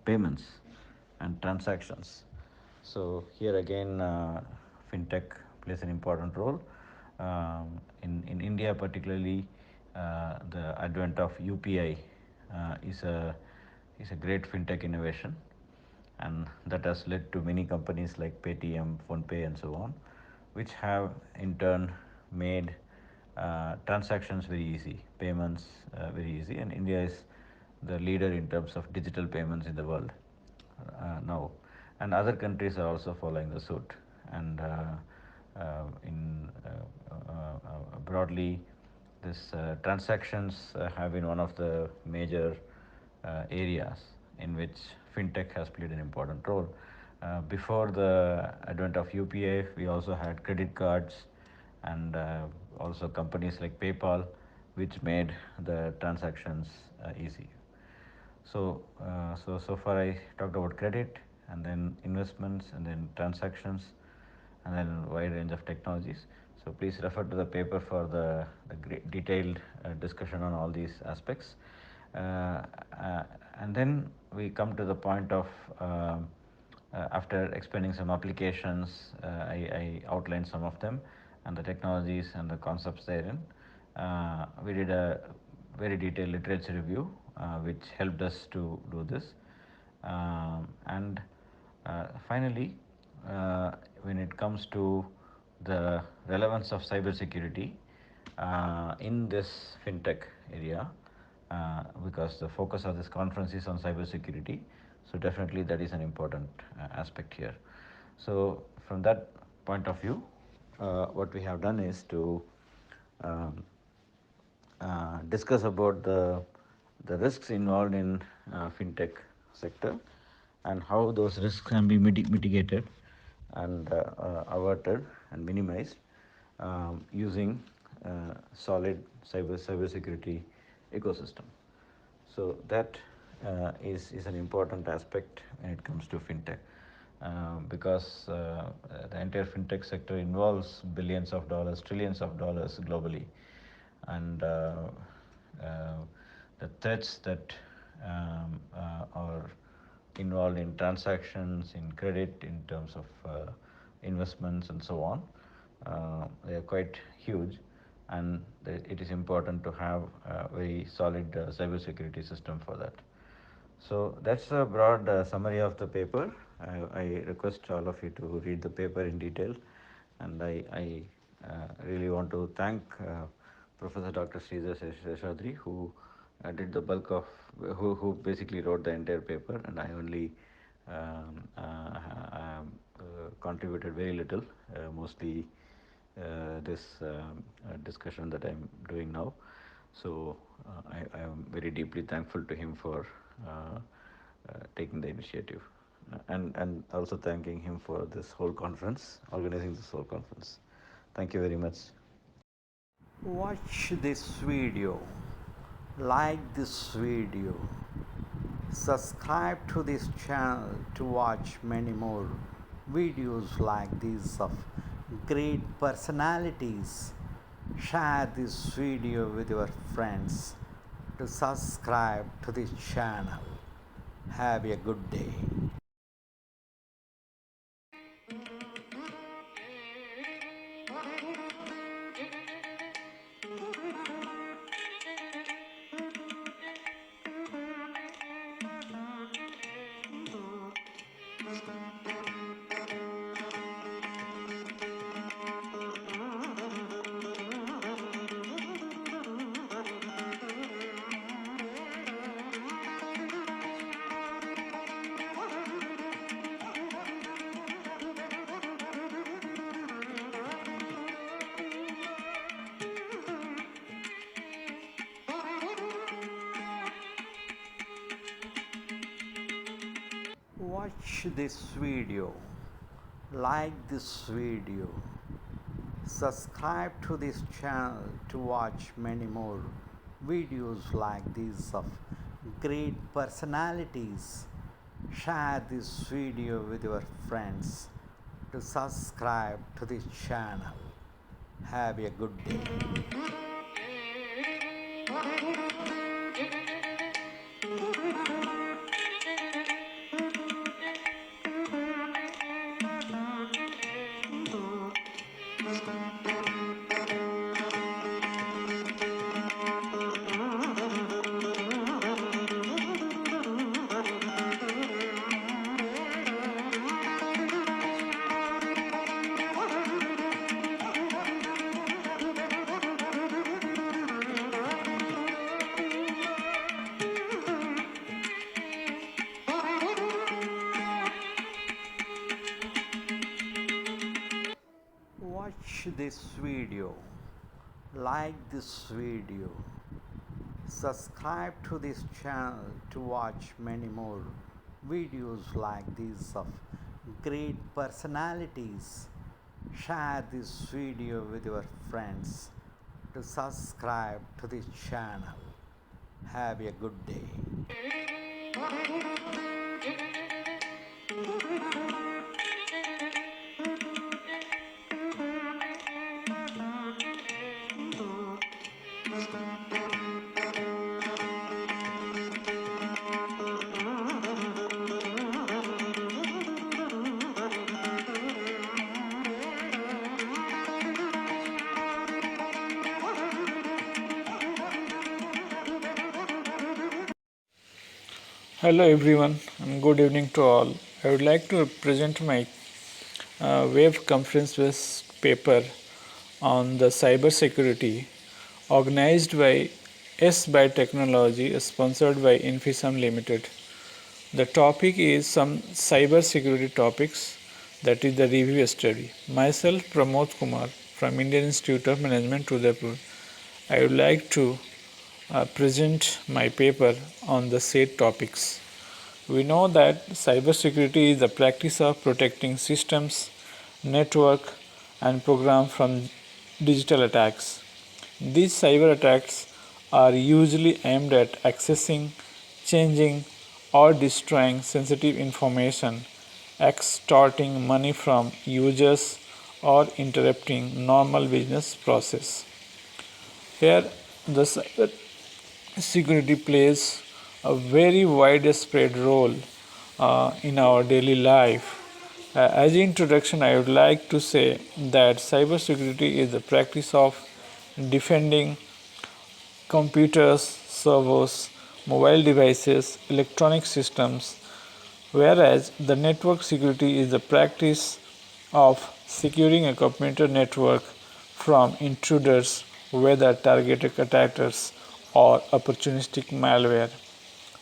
E: payments and transactions. So here again, fintech plays an important role. In India, particularly, the advent of UPI is a great fintech innovation, and that has led to many companies like Paytm, PhonePe, and so on, which have in turn made transactions very easy, payments very easy, and India is the leader in terms of digital payments in the world now, and other countries are also following the suit. And in broadly, this transactions have been one of the major areas in which fintech has played an important role. Before the advent of UPI, we also had credit cards and also companies like PayPal, which made the transactions easy. So far I talked about credit, and then investments, and then transactions, and then a wide range of technologies. So please refer to the paper for the great detailed discussion on all these aspects. Uh, uh, and then we come to the point of after explaining some applications, I outlined some of them and the technologies and the concepts therein. We did a very detailed literature review, which helped us to do this. And finally, when it comes to the relevance of cybersecurity in this fintech area, because the focus of this conference is on cybersecurity, so definitely that is an important aspect here. So from that point of view, what we have done is to um, discuss about the risks involved in fintech sector and how those risks can be mitigated and averted and minimized using solid cybersecurity ecosystem. So that is an important aspect when it comes to fintech, because the entire fintech sector involves billions of dollars, trillions of dollars globally, and the threats that are involved in transactions, in credit, in terms of investments, and so on, they are quite huge, and it is important to have a very solid cybersecurity system for that. So that's a broad summary of the paper. I request all of you to read the paper in detail, and I really want to thank Professor Dr. Sridhar Seshadri, who did the bulk of, who basically wrote the entire paper, and I only contributed very little, mostly this discussion that I'm doing now. So I am very deeply thankful to him for taking the initiative, and also thanking him for this whole conference, organizing this whole conference. Thank you very much.
C: Watch this video, like this video, subscribe to this channel to watch many more videos like these of great personalities. Share this video with your friends to subscribe to this channel. Have a good day. Watch this video, like this video, subscribe to this channel to watch many more videos like these of great personalities. Share this video with your friends to subscribe to this channel. Have a good day. Watch this video, like this video, subscribe to this channel to watch many more videos like these of great personalities. Share this video with your friends to subscribe to this channel. Have a good day.
F: Hello everyone and good evening to all. I would like to present my web conference paper on the cybersecurity organized by S by Technology, sponsored by Infisum Limited. The topic is some cybersecurity topics, that is the review study. Myself Pramod Kumar from Indian Institute of Management, Udaipur. I would like to present my paper on the said topics. We know that cybersecurity is the practice of protecting systems, network, and programs from digital attacks. These cyber attacks are usually aimed at accessing, changing, or destroying sensitive information, extorting money from users, or interrupting normal business process. Here, the cyber security plays a very widespread role in our daily life. As an introduction, I would like to say that cybersecurity is the practice of defending computers, servers, mobile devices, electronic systems, whereas the network security is the practice of securing a computer network from intruders, whether targeted attackers or opportunistic malware,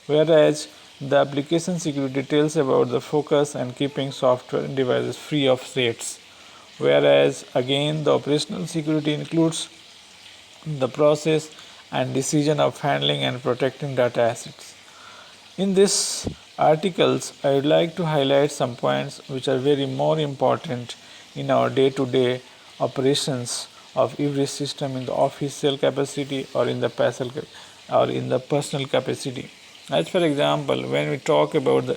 F: whereas the application security tells about the focus and keeping software and devices free of threats, whereas again the operational security includes the process and decision of handling and protecting data assets. In this articles, I would like to highlight some points which are very more important in our day-to-day operations of every system in the official capacity or in the personal capacity. As for example, when we talk about the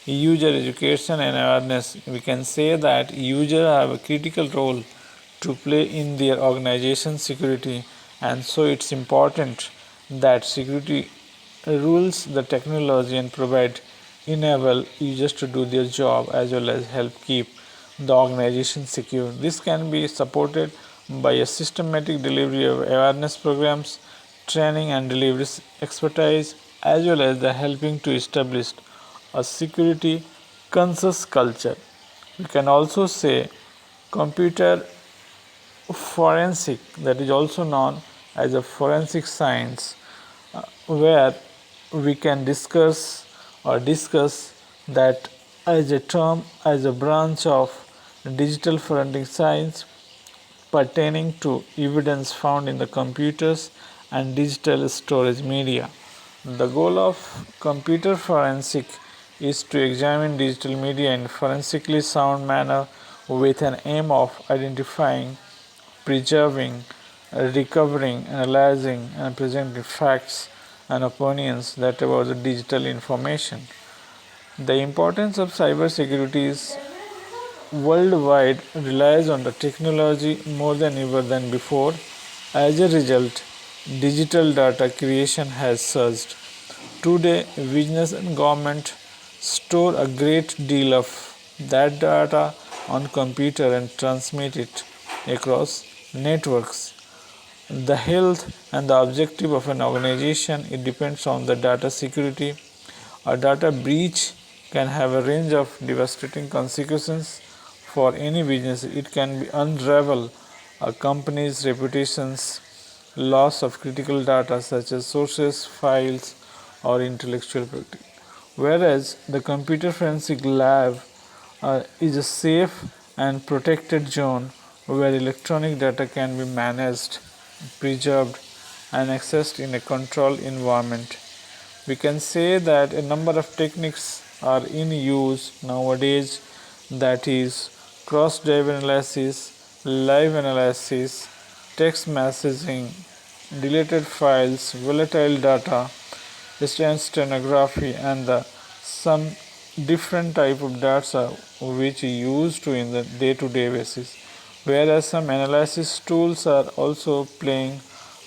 F: user education and awareness, we can say that users have a critical role to play in their organization security, and so it's important that security rules the technology and enable users to do their job as well as help keep the organization secure. This can be supported by a systematic delivery of awareness programs, training and delivery expertise, as well as the helping to establish a security conscious culture. We can also say computer forensic, that is also known as a forensic science, where we can discuss that as a term, as a branch of digital forensic science pertaining to evidence found in the computers and digital storage media. The goal of computer forensic is to examine digital media in forensically sound manner with an aim of identifying, preserving, recovering, analyzing, and presenting facts and opinions that about the digital information. The importance of cybersecurity is worldwide relies on the technology more than ever than before. As a result, digital data creation has surged. Today, business and government store a great deal of that data on computer and transmit it across networks. The health and the objective of an organization, it depends on the data security. A data breach can have a range of devastating consequences for any business. It can unravel a company's reputations, loss of critical data such as sources, files, or intellectual property. Whereas the computer forensic lab is a safe and protected zone where electronic data can be managed, preserved, and accessed in a controlled environment. We can say that a number of techniques are in use nowadays, that is cross-dive analysis, live analysis, text messaging, deleted files, volatile data, stenography, and some different type of data which is used to in the day-to-day basis. Whereas some analysis tools are also playing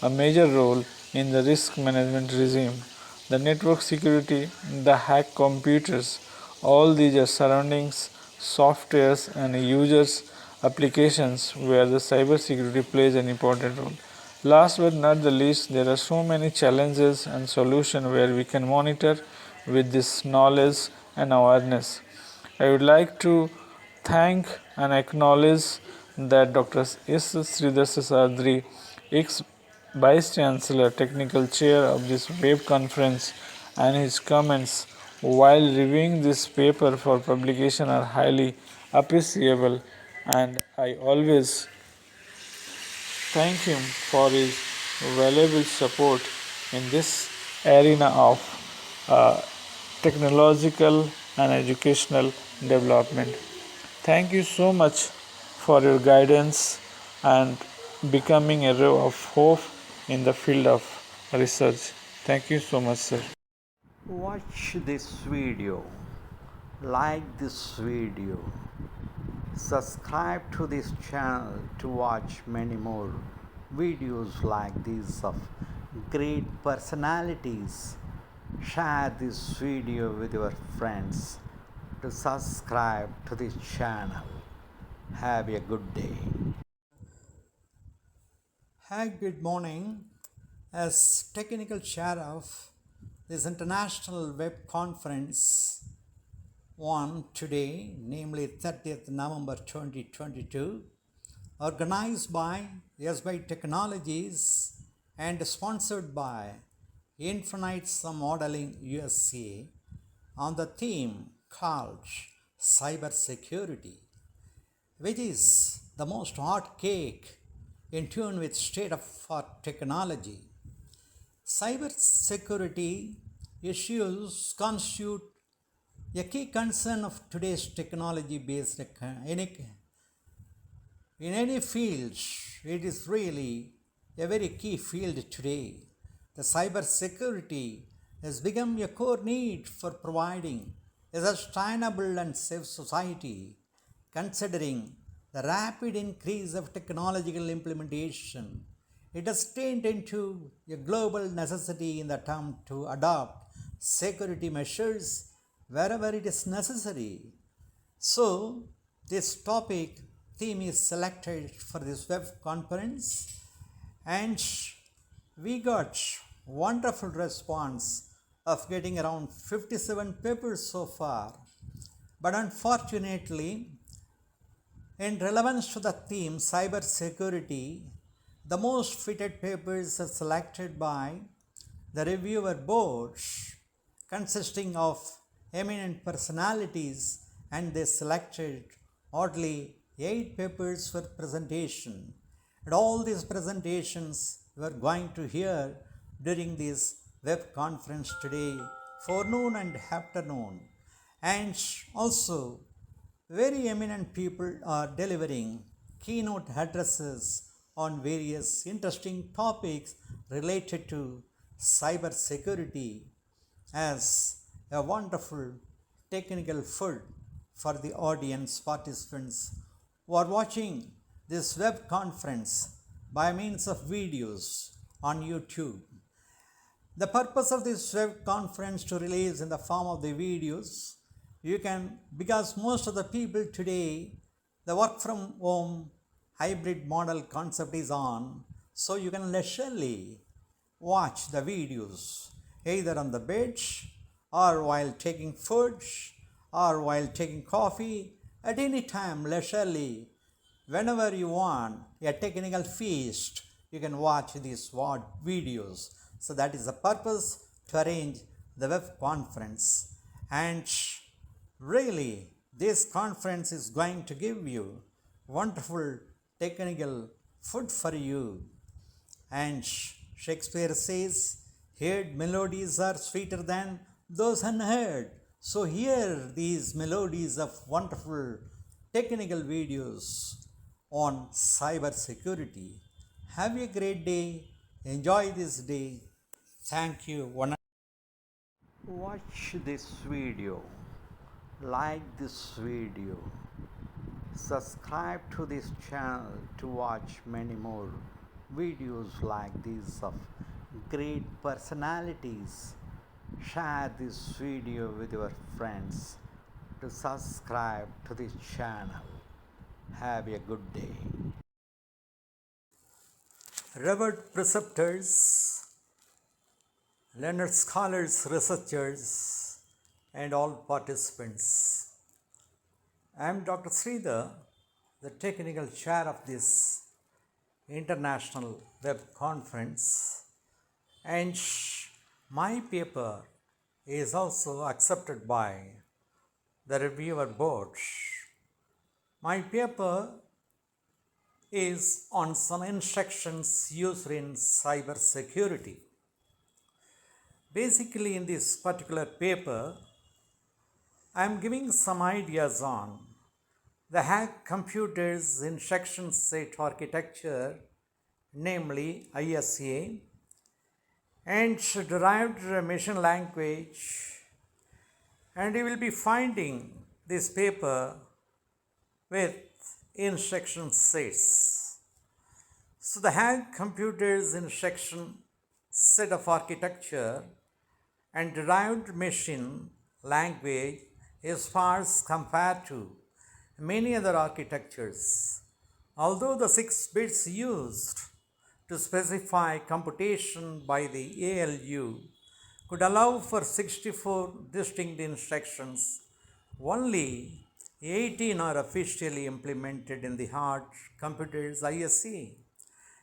F: a major role in the risk management regime. The network security, the hack computers, all these are surroundings, softwares and users applications where the cybersecurity plays an important role. Last but not the least, there are so many challenges and solutions where we can monitor with this knowledge and awareness. I would like to thank and acknowledge that Dr. S. Sridhar Sasadri, ex Vice Chancellor, Technical Chair of this web conference, and his comments while reviewing this paper for publication are highly appreciable, and I always thank him for his valuable support in this arena of uh, technological and educational development. Thank you so much for your guidance and becoming a ray of hope in the field of research. Thank you so much, sir.
C: Watch this video, like this video, subscribe to this channel to watch many more videos like these of great personalities. Share this video with your friends to subscribe to this channel. Have a good day. Hi, good morning. As technical chair of this international web conference on today, namely 30th November 2022, organized by SBI Technologies and sponsored by Infinite Sum Modeling USA on the theme called Cybersecurity, which is the most hot cake in tune with state-of-art technology. Cybersecurity issues constitute a key concern of today's technology-based in any field. It is really a very key field today. The cybersecurity has become a core need for providing a sustainable and safe society, considering the rapid increase of technological implementation. It has turned into a global necessity in the term to adopt security measures wherever it is necessary. So, this topic theme is selected for this web conference, and we got wonderful response of getting around 57 papers so far. But unfortunately, in relevance to the theme cybersecurity, the most fitted papers are selected by the reviewer board, consisting of eminent personalities, and they selected oddly 8 papers for presentation. And all these presentations we are going to hear during this web conference today, forenoon and afternoon. And also, very eminent people are delivering keynote addresses on various interesting topics related to cybersecurity as a wonderful technical food for the audience participants who are watching this web conference by means of videos on YouTube. The purpose of this web conference to release in the form of the videos, you can, because most of the people today, the work from home hybrid model concept is on, so you can leisurely watch the videos either on the bed or while taking food or while taking coffee, at any time leisurely. Whenever you want a technical feast, you can watch these videos. So that is the purpose to arrange the web conference. And really, this conference is going to give you wonderful technical food for you. And Shakespeare says, heard melodies are sweeter than those unheard. So hear these melodies of wonderful technical videos on cybersecurity. Have a great day. Enjoy this day. Thank you. Watch this video. Like this video. Subscribe to this channel to watch many more videos like these of great personalities. Share this video with your friends to subscribe to this channel. Have a good day. Revered preceptors, learned scholars, researchers, and all participants. I am Dr. Sridhar, the technical chair of this international web conference, and my paper is also accepted by the reviewer board. My paper is on some instructions used in cybersecurity. Basically, in this particular paper, I am giving some ideas on the hack computers instruction set architecture, namely ISA, and derived machine language, and you will be finding this paper with instruction sets. So the hack computers instruction set of architecture and derived machine language is sparse compared to many other architectures. Although the 6 bits used to specify computation by the ALU could allow for 64 distinct instructions, only 18 are officially implemented in the hard computers ISA.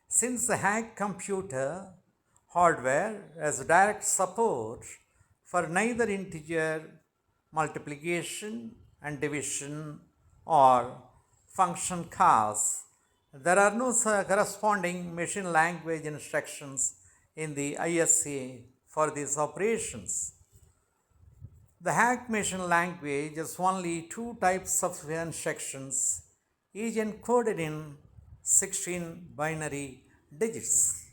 C: Since the hack computer hardware has direct support for neither integer multiplication and division or function calls, there are no corresponding machine language instructions in the ISA for these operations. The hack machine language has only 2 types of instructions, each encoded in 16 binary digits.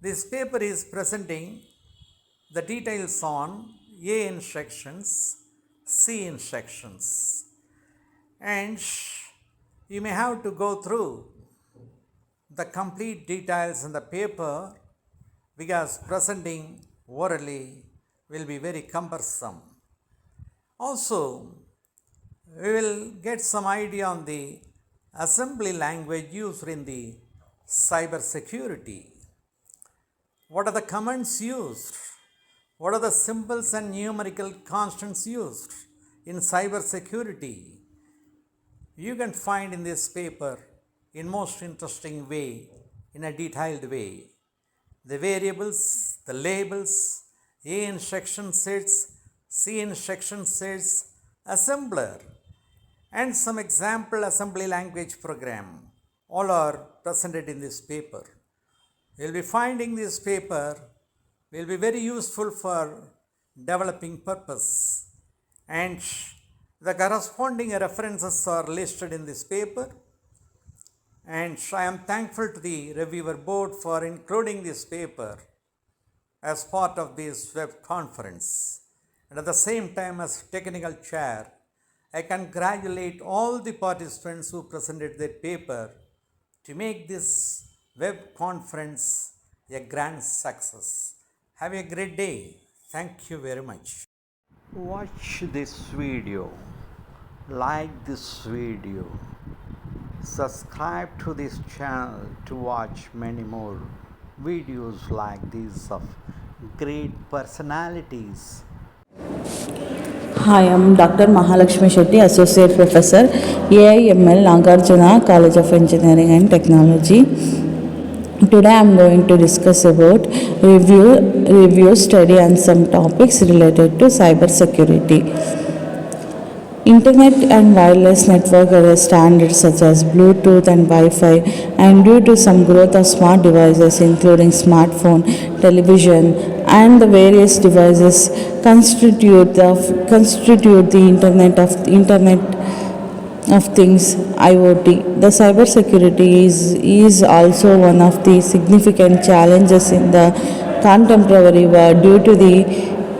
C: This paper is presenting the details on A instructions, C instructions, and you may have to go through the complete details in the paper because presenting orally will be very cumbersome. Also, we will get some idea on the assembly language used in the cybersecurity. What are the commands used? What are the symbols and numerical constants used in cybersecurity? You can find in this paper in most interesting way, in a detailed way, the variables, the labels, A instruction sets, C instruction sets, assembler, and some example assembly language program. All are presented in this paper. You will be finding this paper will be very useful for developing purpose and the corresponding references are listed in this paper. And I am thankful to the reviewer board for including this paper as part of this web conference. And at the same time, as technical chair, I congratulate all the participants who presented their paper to make this web conference a grand success. Have a great day. Thank you very much.
A: Watch this video, like this video, subscribe to this channel to watch many more videos like these of great personalities.
G: Hi, I'm Dr. Mahalakshmi Shetty, Associate Professor, AIML, Nagarjuna College of Engineering and Technology. Today I am going to discuss about review, study and some topics related to cybersecurity. Internet and wireless network are standards such as Bluetooth and Wi-Fi, and due to some growth of smart devices including smartphone, television and the various devices constitute the Internet of Things IoT. The cybersecurity is also one of the significant challenges in the contemporary world due to the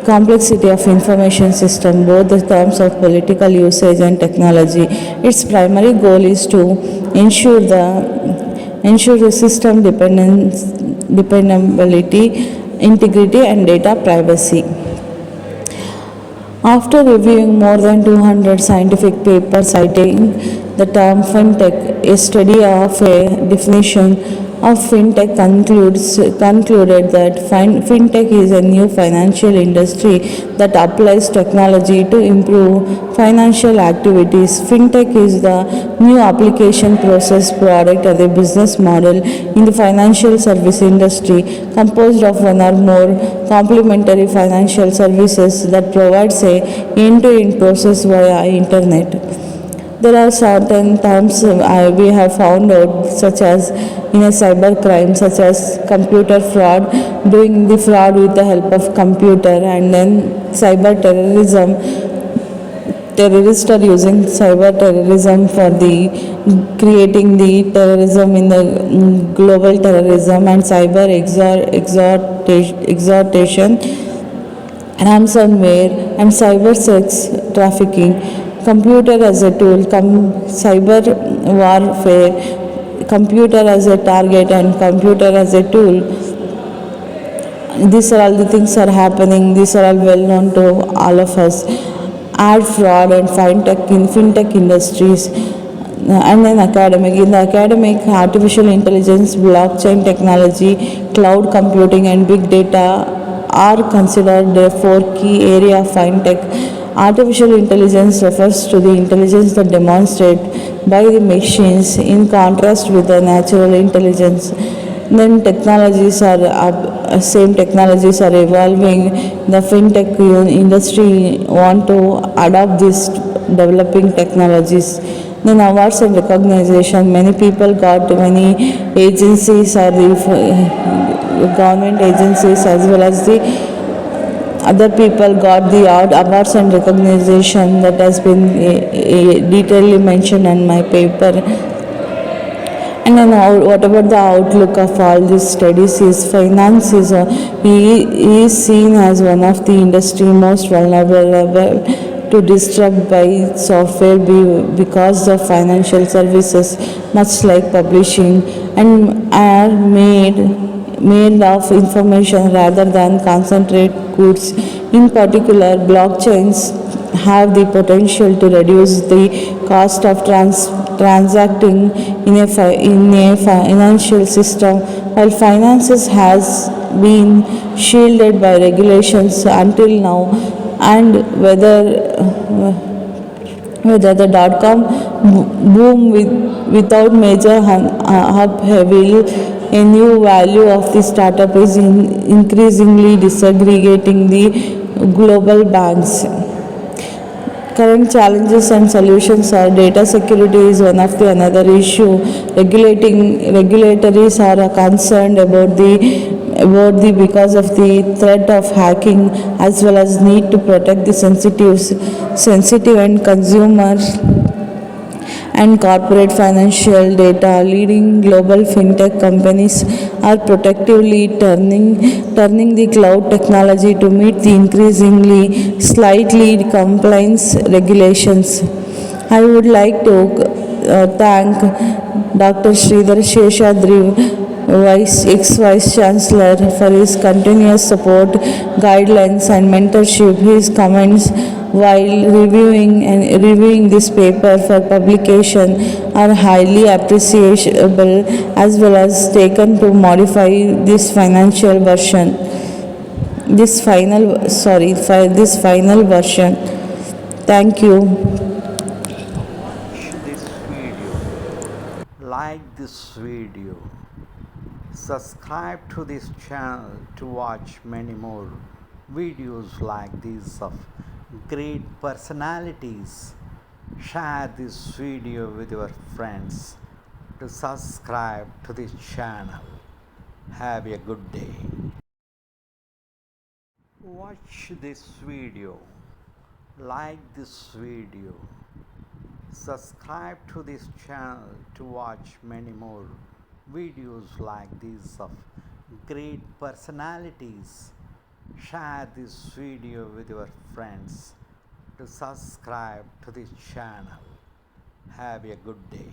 G: complexity of information system, both in terms of political usage and technology. Its primary goal is to ensure the system dependability, integrity and data privacy. After reviewing more than 200 scientific papers citing the term fintech, a study of a definition of fintech concluded that fintech is a new financial industry that applies technology to improve financial activities. Fintech is the new application process, product or the business model in the financial service industry composed of one or more complementary financial services that provides a end-to-end process via internet. There are certain terms we have found out, such as in a cyber crime, such as computer fraud, doing the fraud with the help of computer, and then cyber terrorism. Terrorists are using cyber terrorism for the creating the terrorism in the global terrorism, and cyber exhortation, ransomware and cyber sex trafficking. Computer as a tool, cyber warfare, computer as a target and computer as a tool. These are all the things are happening. These are all well known to all of us. Ad fraud and fintech industries. And then academic. In the academic, artificial intelligence, blockchain technology, cloud computing and big data are considered the four key areas of fintech. Artificial intelligence refers to the intelligence that demonstrated by the machines in contrast with the natural intelligence. Then same technologies are evolving. The fintech industry want to adopt these developing technologies. Then awards and recognition. Many people got many agencies or the government agencies as well as the other people got the awards and recognition that has been detailedly mentioned in my paper. And then what about the outlook of all these studies is finance is seen as one of the industry most vulnerable to disrupt by software because of financial services, much like publishing, and are made of information rather than concentrate goods. In particular, blockchains have the potential to reduce the cost of transacting in a financial system, while finances has been shielded by regulations until now, and whether the dot-com boom without major upheaval, a new value of the startup is increasingly disaggregating the global banks. Current challenges and solutions are data security is one of the another issue. Regulatories are concerned about the about the because of the threat of hacking as well as need to protect the sensitive and consumer and corporate financial data. Leading global fintech companies are protectively turning the cloud technology to meet the increasingly slightly compliance regulations. I would like to thank Dr. Sridhar Sheshadri, ex-Vice Chancellor, for his continuous support, guidelines and mentorship. His comments while reviewing this paper for publication are highly appreciable as well as taken to modify this financial version. This final version. Thank you.
C: Watch this video, like this video, subscribe to this channel to watch many more videos like these of great personalities. Share this video with your friends to subscribe to this channel. Have a good day. Watch this video, like this video, subscribe to this channel to watch many more videos like these of great personalities. Share this video with your friends to subscribe to this channel. Have a good day.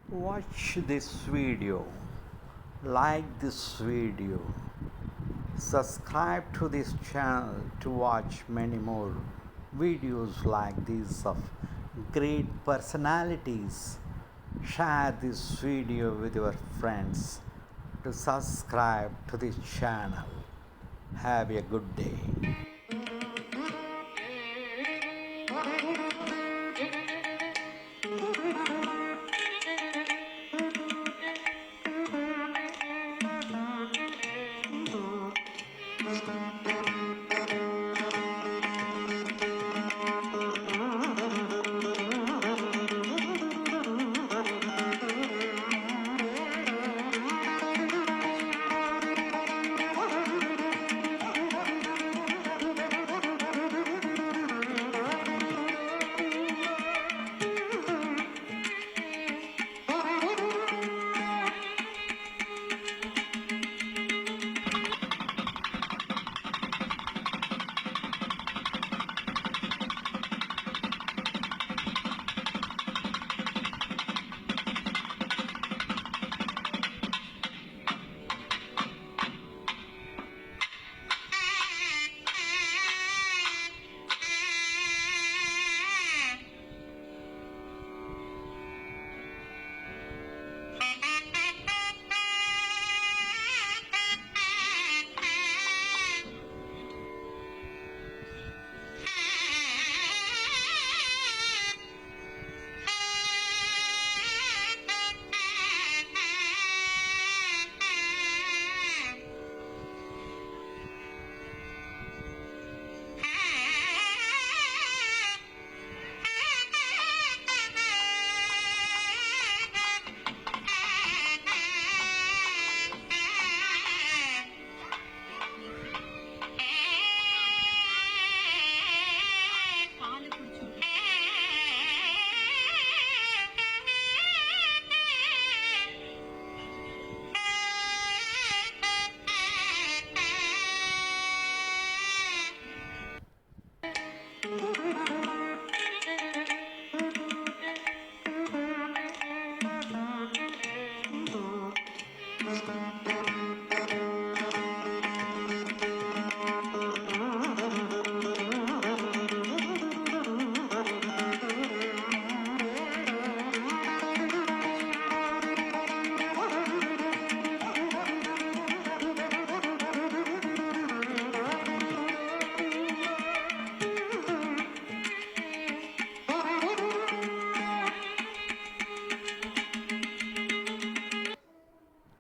C: Watch this video, like this video, subscribe to this channel to watch many more videos like these of great personalities. Share this video with your friends to subscribe to this channel. Have a good day.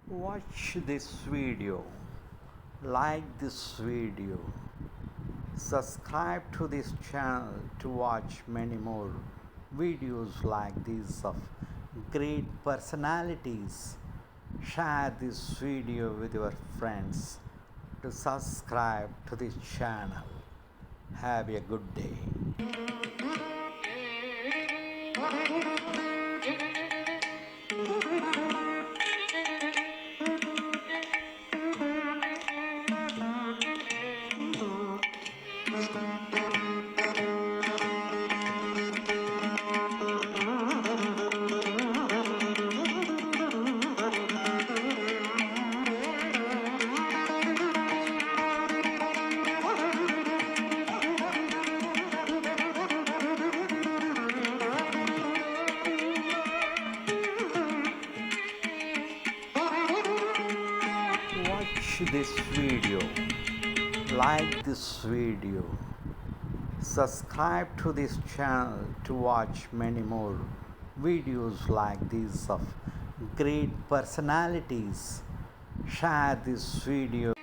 C: Watch this video, like this video, subscribe to this channel to watch many more videos like these of great personalities. Share this video with your friends to subscribe to this channel. Have a good day. Watch this video, like this video, subscribe to this channel to watch many more videos like these of great personalities. Share this video.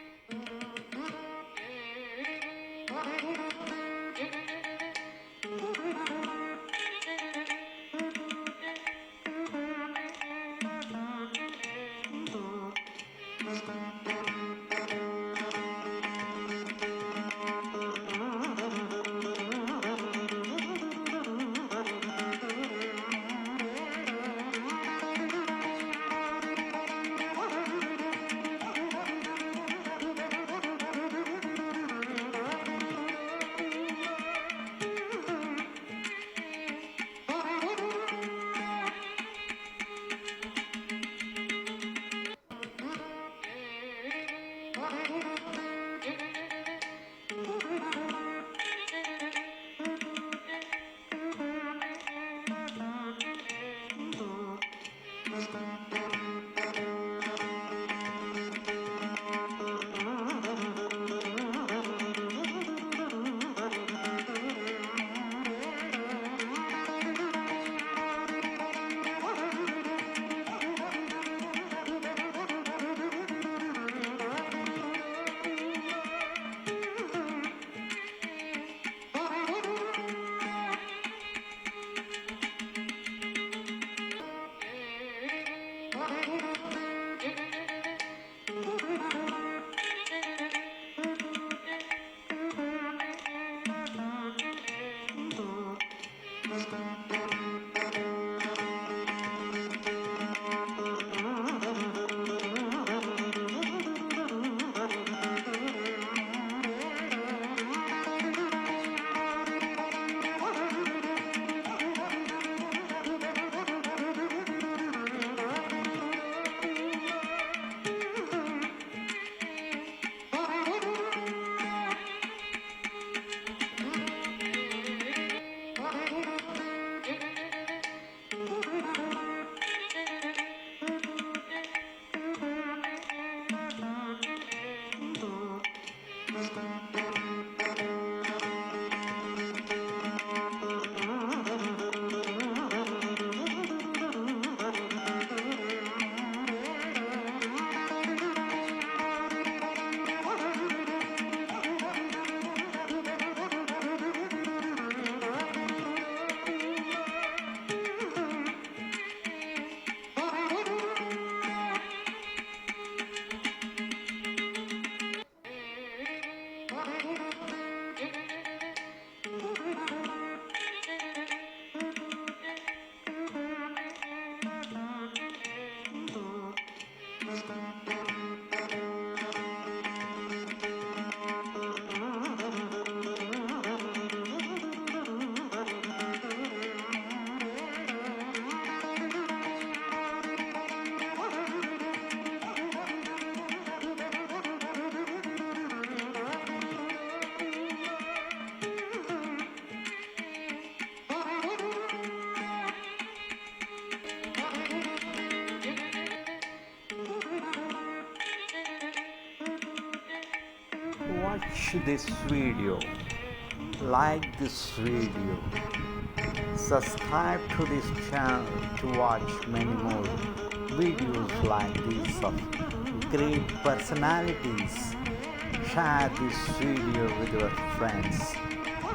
A: watch this video, like this video, subscribe to this channel to watch many more videos like this of great personalities. Share this video with your friends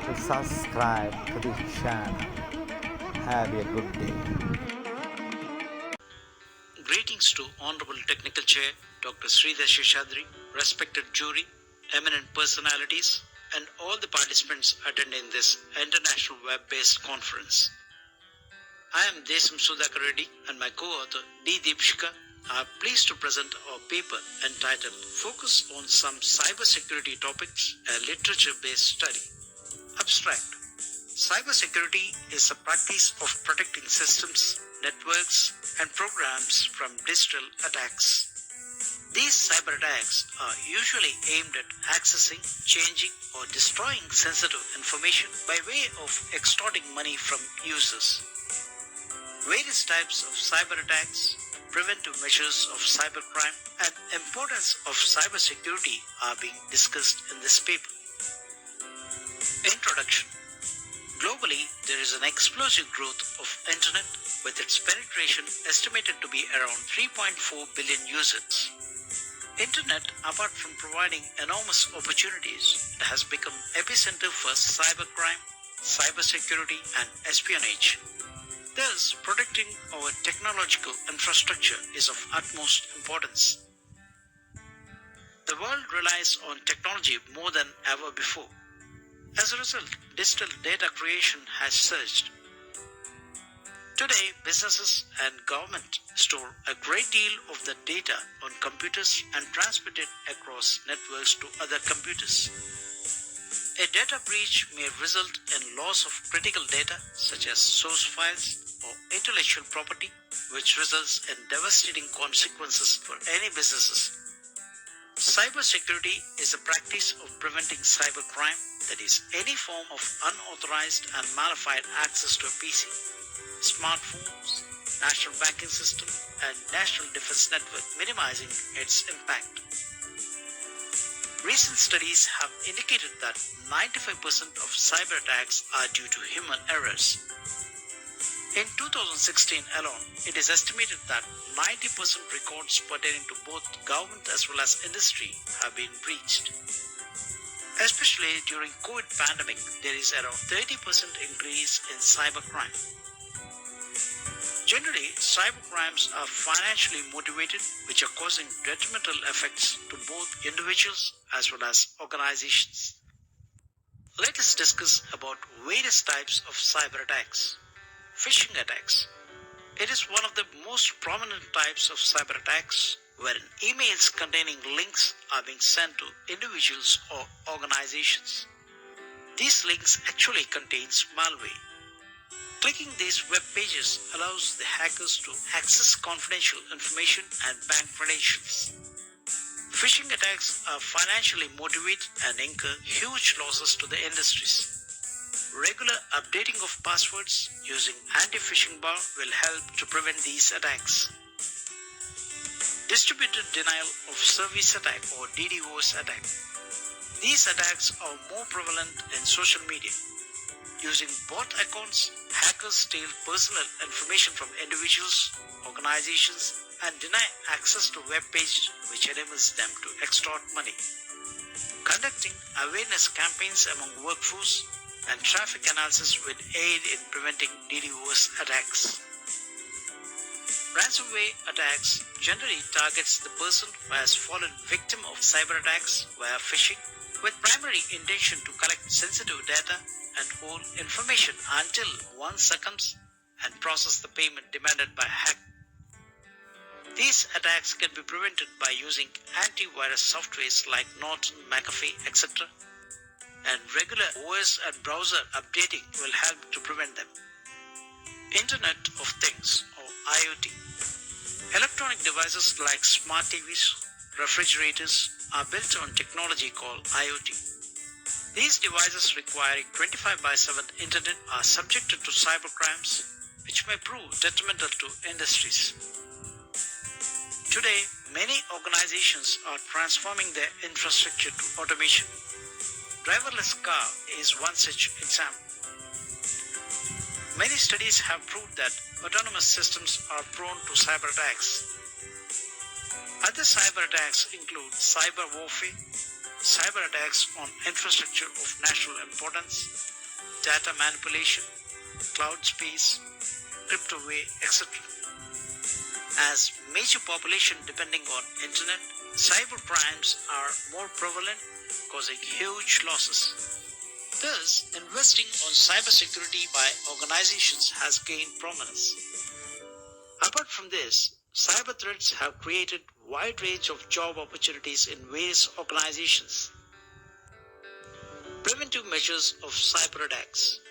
A: to subscribe to this channel. Have a good day.
H: Greetings to Honorable Technical Chair Dr. Sridhar Sheshadri, respected jury, eminent personalities, and all the participants attending this international web-based conference. I am Desam Sudhakar Reddy and my co-author D. Deepshika are pleased to present our paper entitled Focus on Some Cybersecurity Topics, a literature-based study. Abstract. Cybersecurity is the practice of protecting systems, networks, and programs from digital attacks. These cyber attacks are usually aimed at accessing, changing, or destroying sensitive information by way of extorting money from users. Various types of cyber attacks, preventive measures of cybercrime, and importance of cybersecurity are being discussed in this paper. Introduction. Globally, there is an explosive growth of Internet with its penetration estimated to be around 3.4 billion users. Internet, apart from providing enormous opportunities, it has become epicenter for cybercrime, cybersecurity, and espionage. Thus, protecting our technological infrastructure is of utmost importance. The world relies on technology more than ever before. As a result, digital data creation has surged. Today, businesses and government store a great deal of the data on computers and transmit it across networks to other computers. A data breach may result in loss of critical data such as source files or intellectual property, which results in devastating consequences for any businesses. Cybersecurity is a practice of preventing cybercrime, that is, any form of unauthorized and malified access to a PC, smartphones, national banking system, and national defense network, minimizing its impact. Recent studies have indicated that 95% of cyber attacks are due to human errors. In 2016 alone, it is estimated that 90% records pertaining to both government as well as industry have been breached. Especially during COVID pandemic, there is around 30% increase in cybercrime. Generally, cybercrimes are financially motivated, which are causing detrimental effects to both individuals as well as organizations. Let us discuss about various types of cyber attacks. Phishing attacks. It is one of the most prominent types of cyber attacks wherein emails containing links are being sent to individuals or organizations. These links actually contains malware. Clicking these web pages allows the hackers to access confidential information and bank credentials. Phishing attacks are financially motivated and incur huge losses to the industries. Regular updating of passwords using anti-phishing bar will help to prevent these attacks. Distributed denial of service attack or DDoS attack. These attacks are more prevalent in social media. Using bot accounts, hackers steal personal information from individuals, organizations, and deny access to web pages, which enables them to extort money. Conducting awareness campaigns among workforce and traffic analysis will aid in preventing DDoS attacks. Ransomware attacks generally targets the person who has fallen victim of cyber attacks via phishing, with primary intention to collect sensitive data and hold information until one succumbs and process the payment demanded by hacker. These attacks can be prevented by using antivirus softwares like Norton, McAfee, etc. and regular OS and browser updating will help to prevent them. Internet of Things or IoT. Electronic devices like smart TVs, refrigerators are built on technology called IoT. These devices requiring 25/7 internet are subjected to cybercrimes which may prove detrimental to industries. Today, Many organizations are transforming their infrastructure to automation. Driverless car is one such example. Many studies have proved that autonomous systems are prone to cyber attacks. Other cyber attacks include cyber warfare, cyber attacks on infrastructure of national importance, data manipulation, cloud space, cryptoware, etc. As major population depending on internet, cyber crimes are more prevalent, causing huge losses. Thus, investing on cybersecurity by organizations has gained prominence. Apart from this, cyber threats have created a wide range of job opportunities in various organizations. Preventive measures of cyber attacks.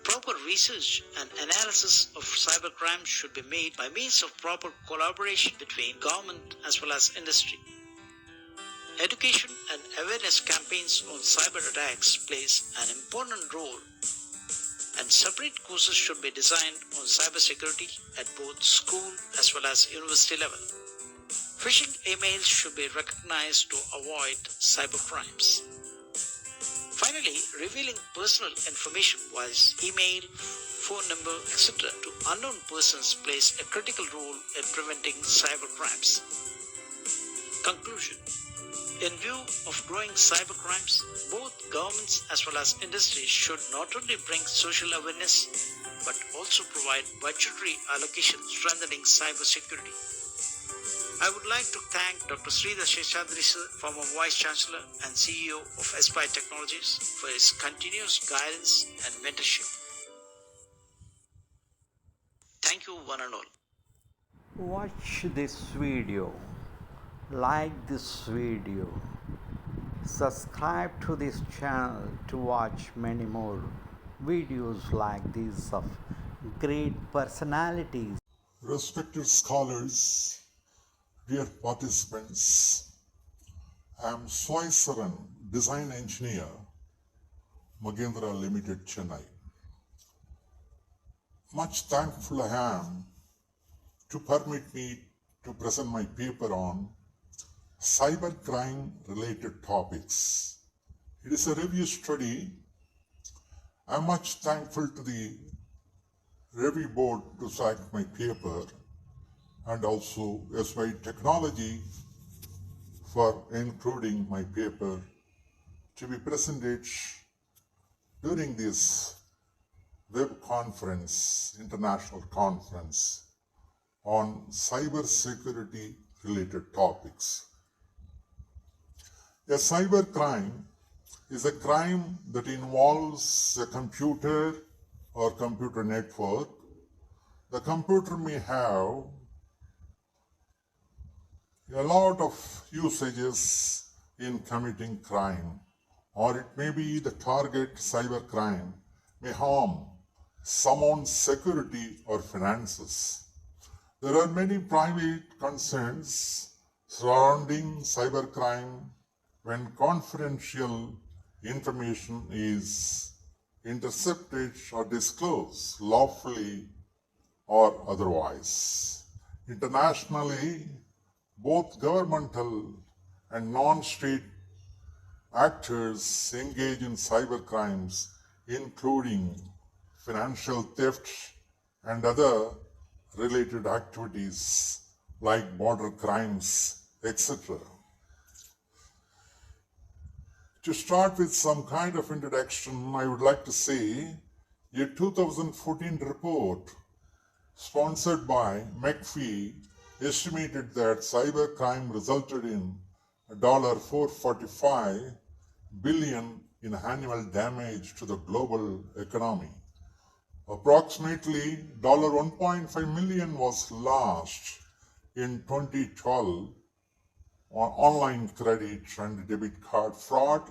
H: Proper research and analysis of cybercrime should be made by means of proper collaboration between government as well as industry. Education and awareness campaigns on cyber attacks plays an important role, and separate courses should be designed on cybersecurity at both school as well as university level. Phishing emails should be recognized to avoid cybercrimes. Finally, revealing personal information via email, phone number, etc. to unknown persons plays a critical role in preventing cybercrimes. Conclusion. In view of growing cybercrimes, both governments as well as industries should not only bring social awareness but also provide budgetary allocation strengthening cybersecurity. I would like to thank Dr. Sridhar Seshadri sir, former Vice Chancellor and CEO of Aspire Technologies, for his continuous guidance and mentorship. Thank you, one and all.
C: Watch this video, like this video, subscribe to this channel to watch many more videos like these of great personalities.
I: Respected scholars, dear participants, I am Swaisaran, Design Engineer, Magendra Limited, Chennai. Much thankful I am to permit me to present my paper on cybercrime related topics. It is a review study. I am much thankful to the review board to select my paper and also Aspire Technology for including my paper to be presented during this web conference, international conference on cybersecurity related topics. A cybercrime is a crime that involves a computer or computer network. The computer may have a lot of usages in committing crime, or it may be the target cybercrime may harm someone's security or finances. There are many private concerns surrounding cybercrime when confidential information is intercepted or disclosed lawfully or otherwise. Internationally, both governmental and non-state actors engage in cybercrimes, including financial theft and other related activities like border crimes, etc. To start with some kind of introduction, I would like to say a 2014 report sponsored by McAfee estimated that cybercrime resulted in $445 billion in annual damage to the global economy. Approximately $1.5 million was lost in 2012 on online credit and debit card fraud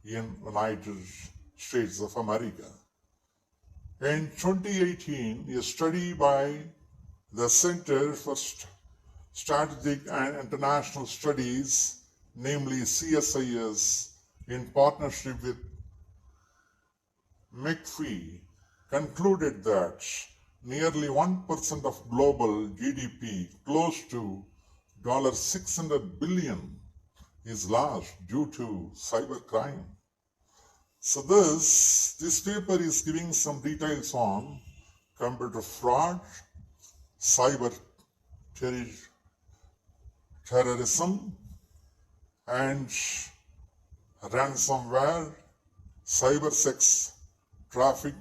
I: in United States of America. In 2018, a study by the Center for Strategic and International Studies, namely CSIS, in partnership with McAfee, concluded that nearly 1% of global GDP, close to $600 billion is lost due to cybercrime. So this paper is giving some details on computer fraud, cyber terrorism, and ransomware, cyber sex traffic,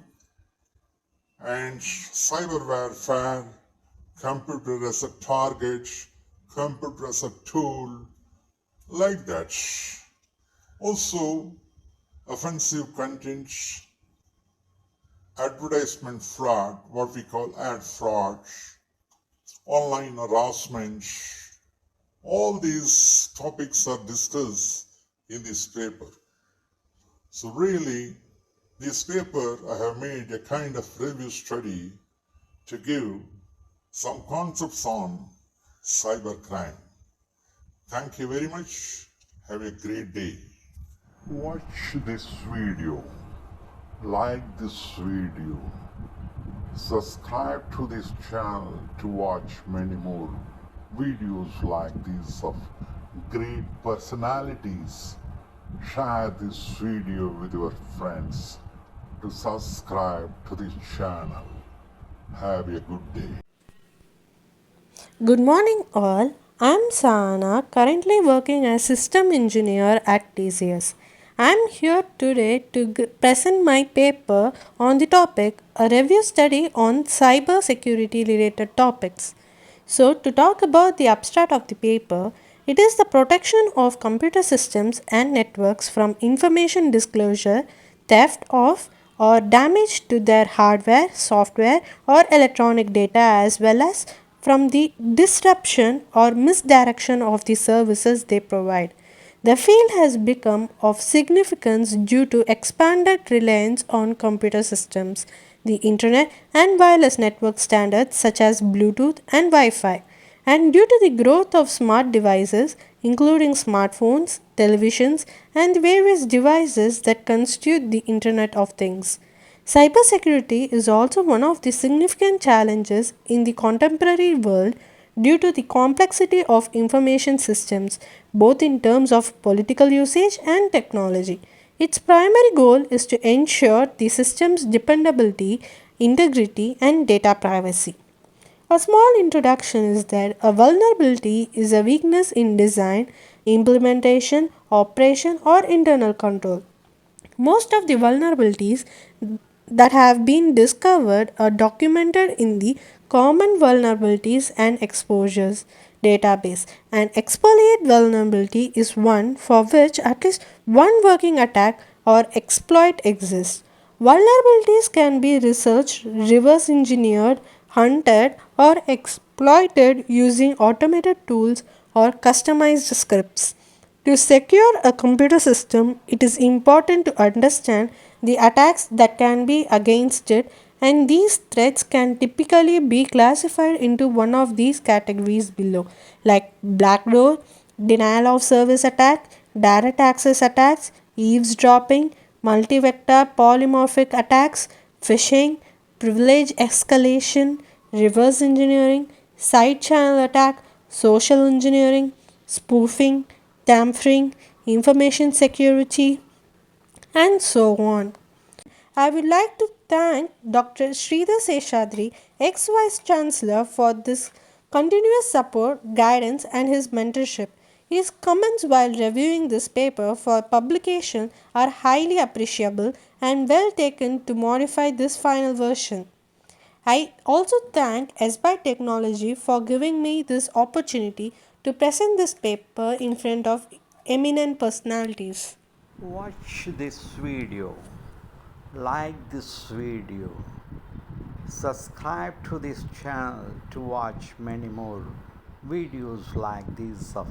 I: and cyber warfare, computer as a target, computer as a tool, like that. Also, offensive content, advertisement fraud, what we call ad fraud, online harassment, all these topics are discussed in this paper. So really, this paper I have made a kind of review study to give some concepts on cybercrime. Thank you very much. Have a great day. Watch this video, like this video, subscribe to this channel to watch many more videos like these of great personalities. Share this video with your friends to subscribe to this channel. Have a good day.
J: Good morning, all. I'm Sana, currently working as system engineer at TCS. I'm here today to present my paper on the topic a review study on cyber security related topics. So, to talk about the abstract of the paper, it is the protection of computer systems and networks from information disclosure, theft of, or damage to their hardware, software, or electronic data, as well as from the disruption or misdirection of the services they provide. The field has become of significance due to expanded reliance on computer systems, the internet, and wireless network standards such as Bluetooth and Wi Fi, and due to the growth of smart devices, including smartphones, televisions, and various devices that constitute the Internet of Things. Cybersecurity is also one of the significant challenges in the contemporary world due to the complexity of information systems, both in terms of political usage and technology. Its primary goal is to ensure the system's dependability, integrity, and data privacy. A small introduction is that a vulnerability is a weakness in design, implementation, operation, or internal control. Most of the vulnerabilities that have been discovered are documented in the Common Vulnerabilities and Exposures database. An exploit vulnerability is one for which at least one working attack or exploit exists. Vulnerabilities can be researched, reverse engineered, hunted, or exploited using automated tools or customized scripts. To secure a computer system, it is important to understand the attacks that can be against it, and these threats can typically be classified into one of these categories below, like backdoor, denial of service attack, direct access attacks, eavesdropping, multi-vector polymorphic attacks, phishing, privilege escalation, reverse engineering, side channel attack, social engineering, spoofing, tampering, information security, and so on. I would like to thank Dr. Sridhar Seshadri, ex-Vice Chancellor, for this continuous support, guidance, and his mentorship. His comments while reviewing this paper for publication are highly appreciable and well taken to modify this final version. I also thank SBI Technology for giving me this opportunity to present this paper in front of eminent personalities.
C: Watch this video, like this video, subscribe to this channel to watch many more videos like these of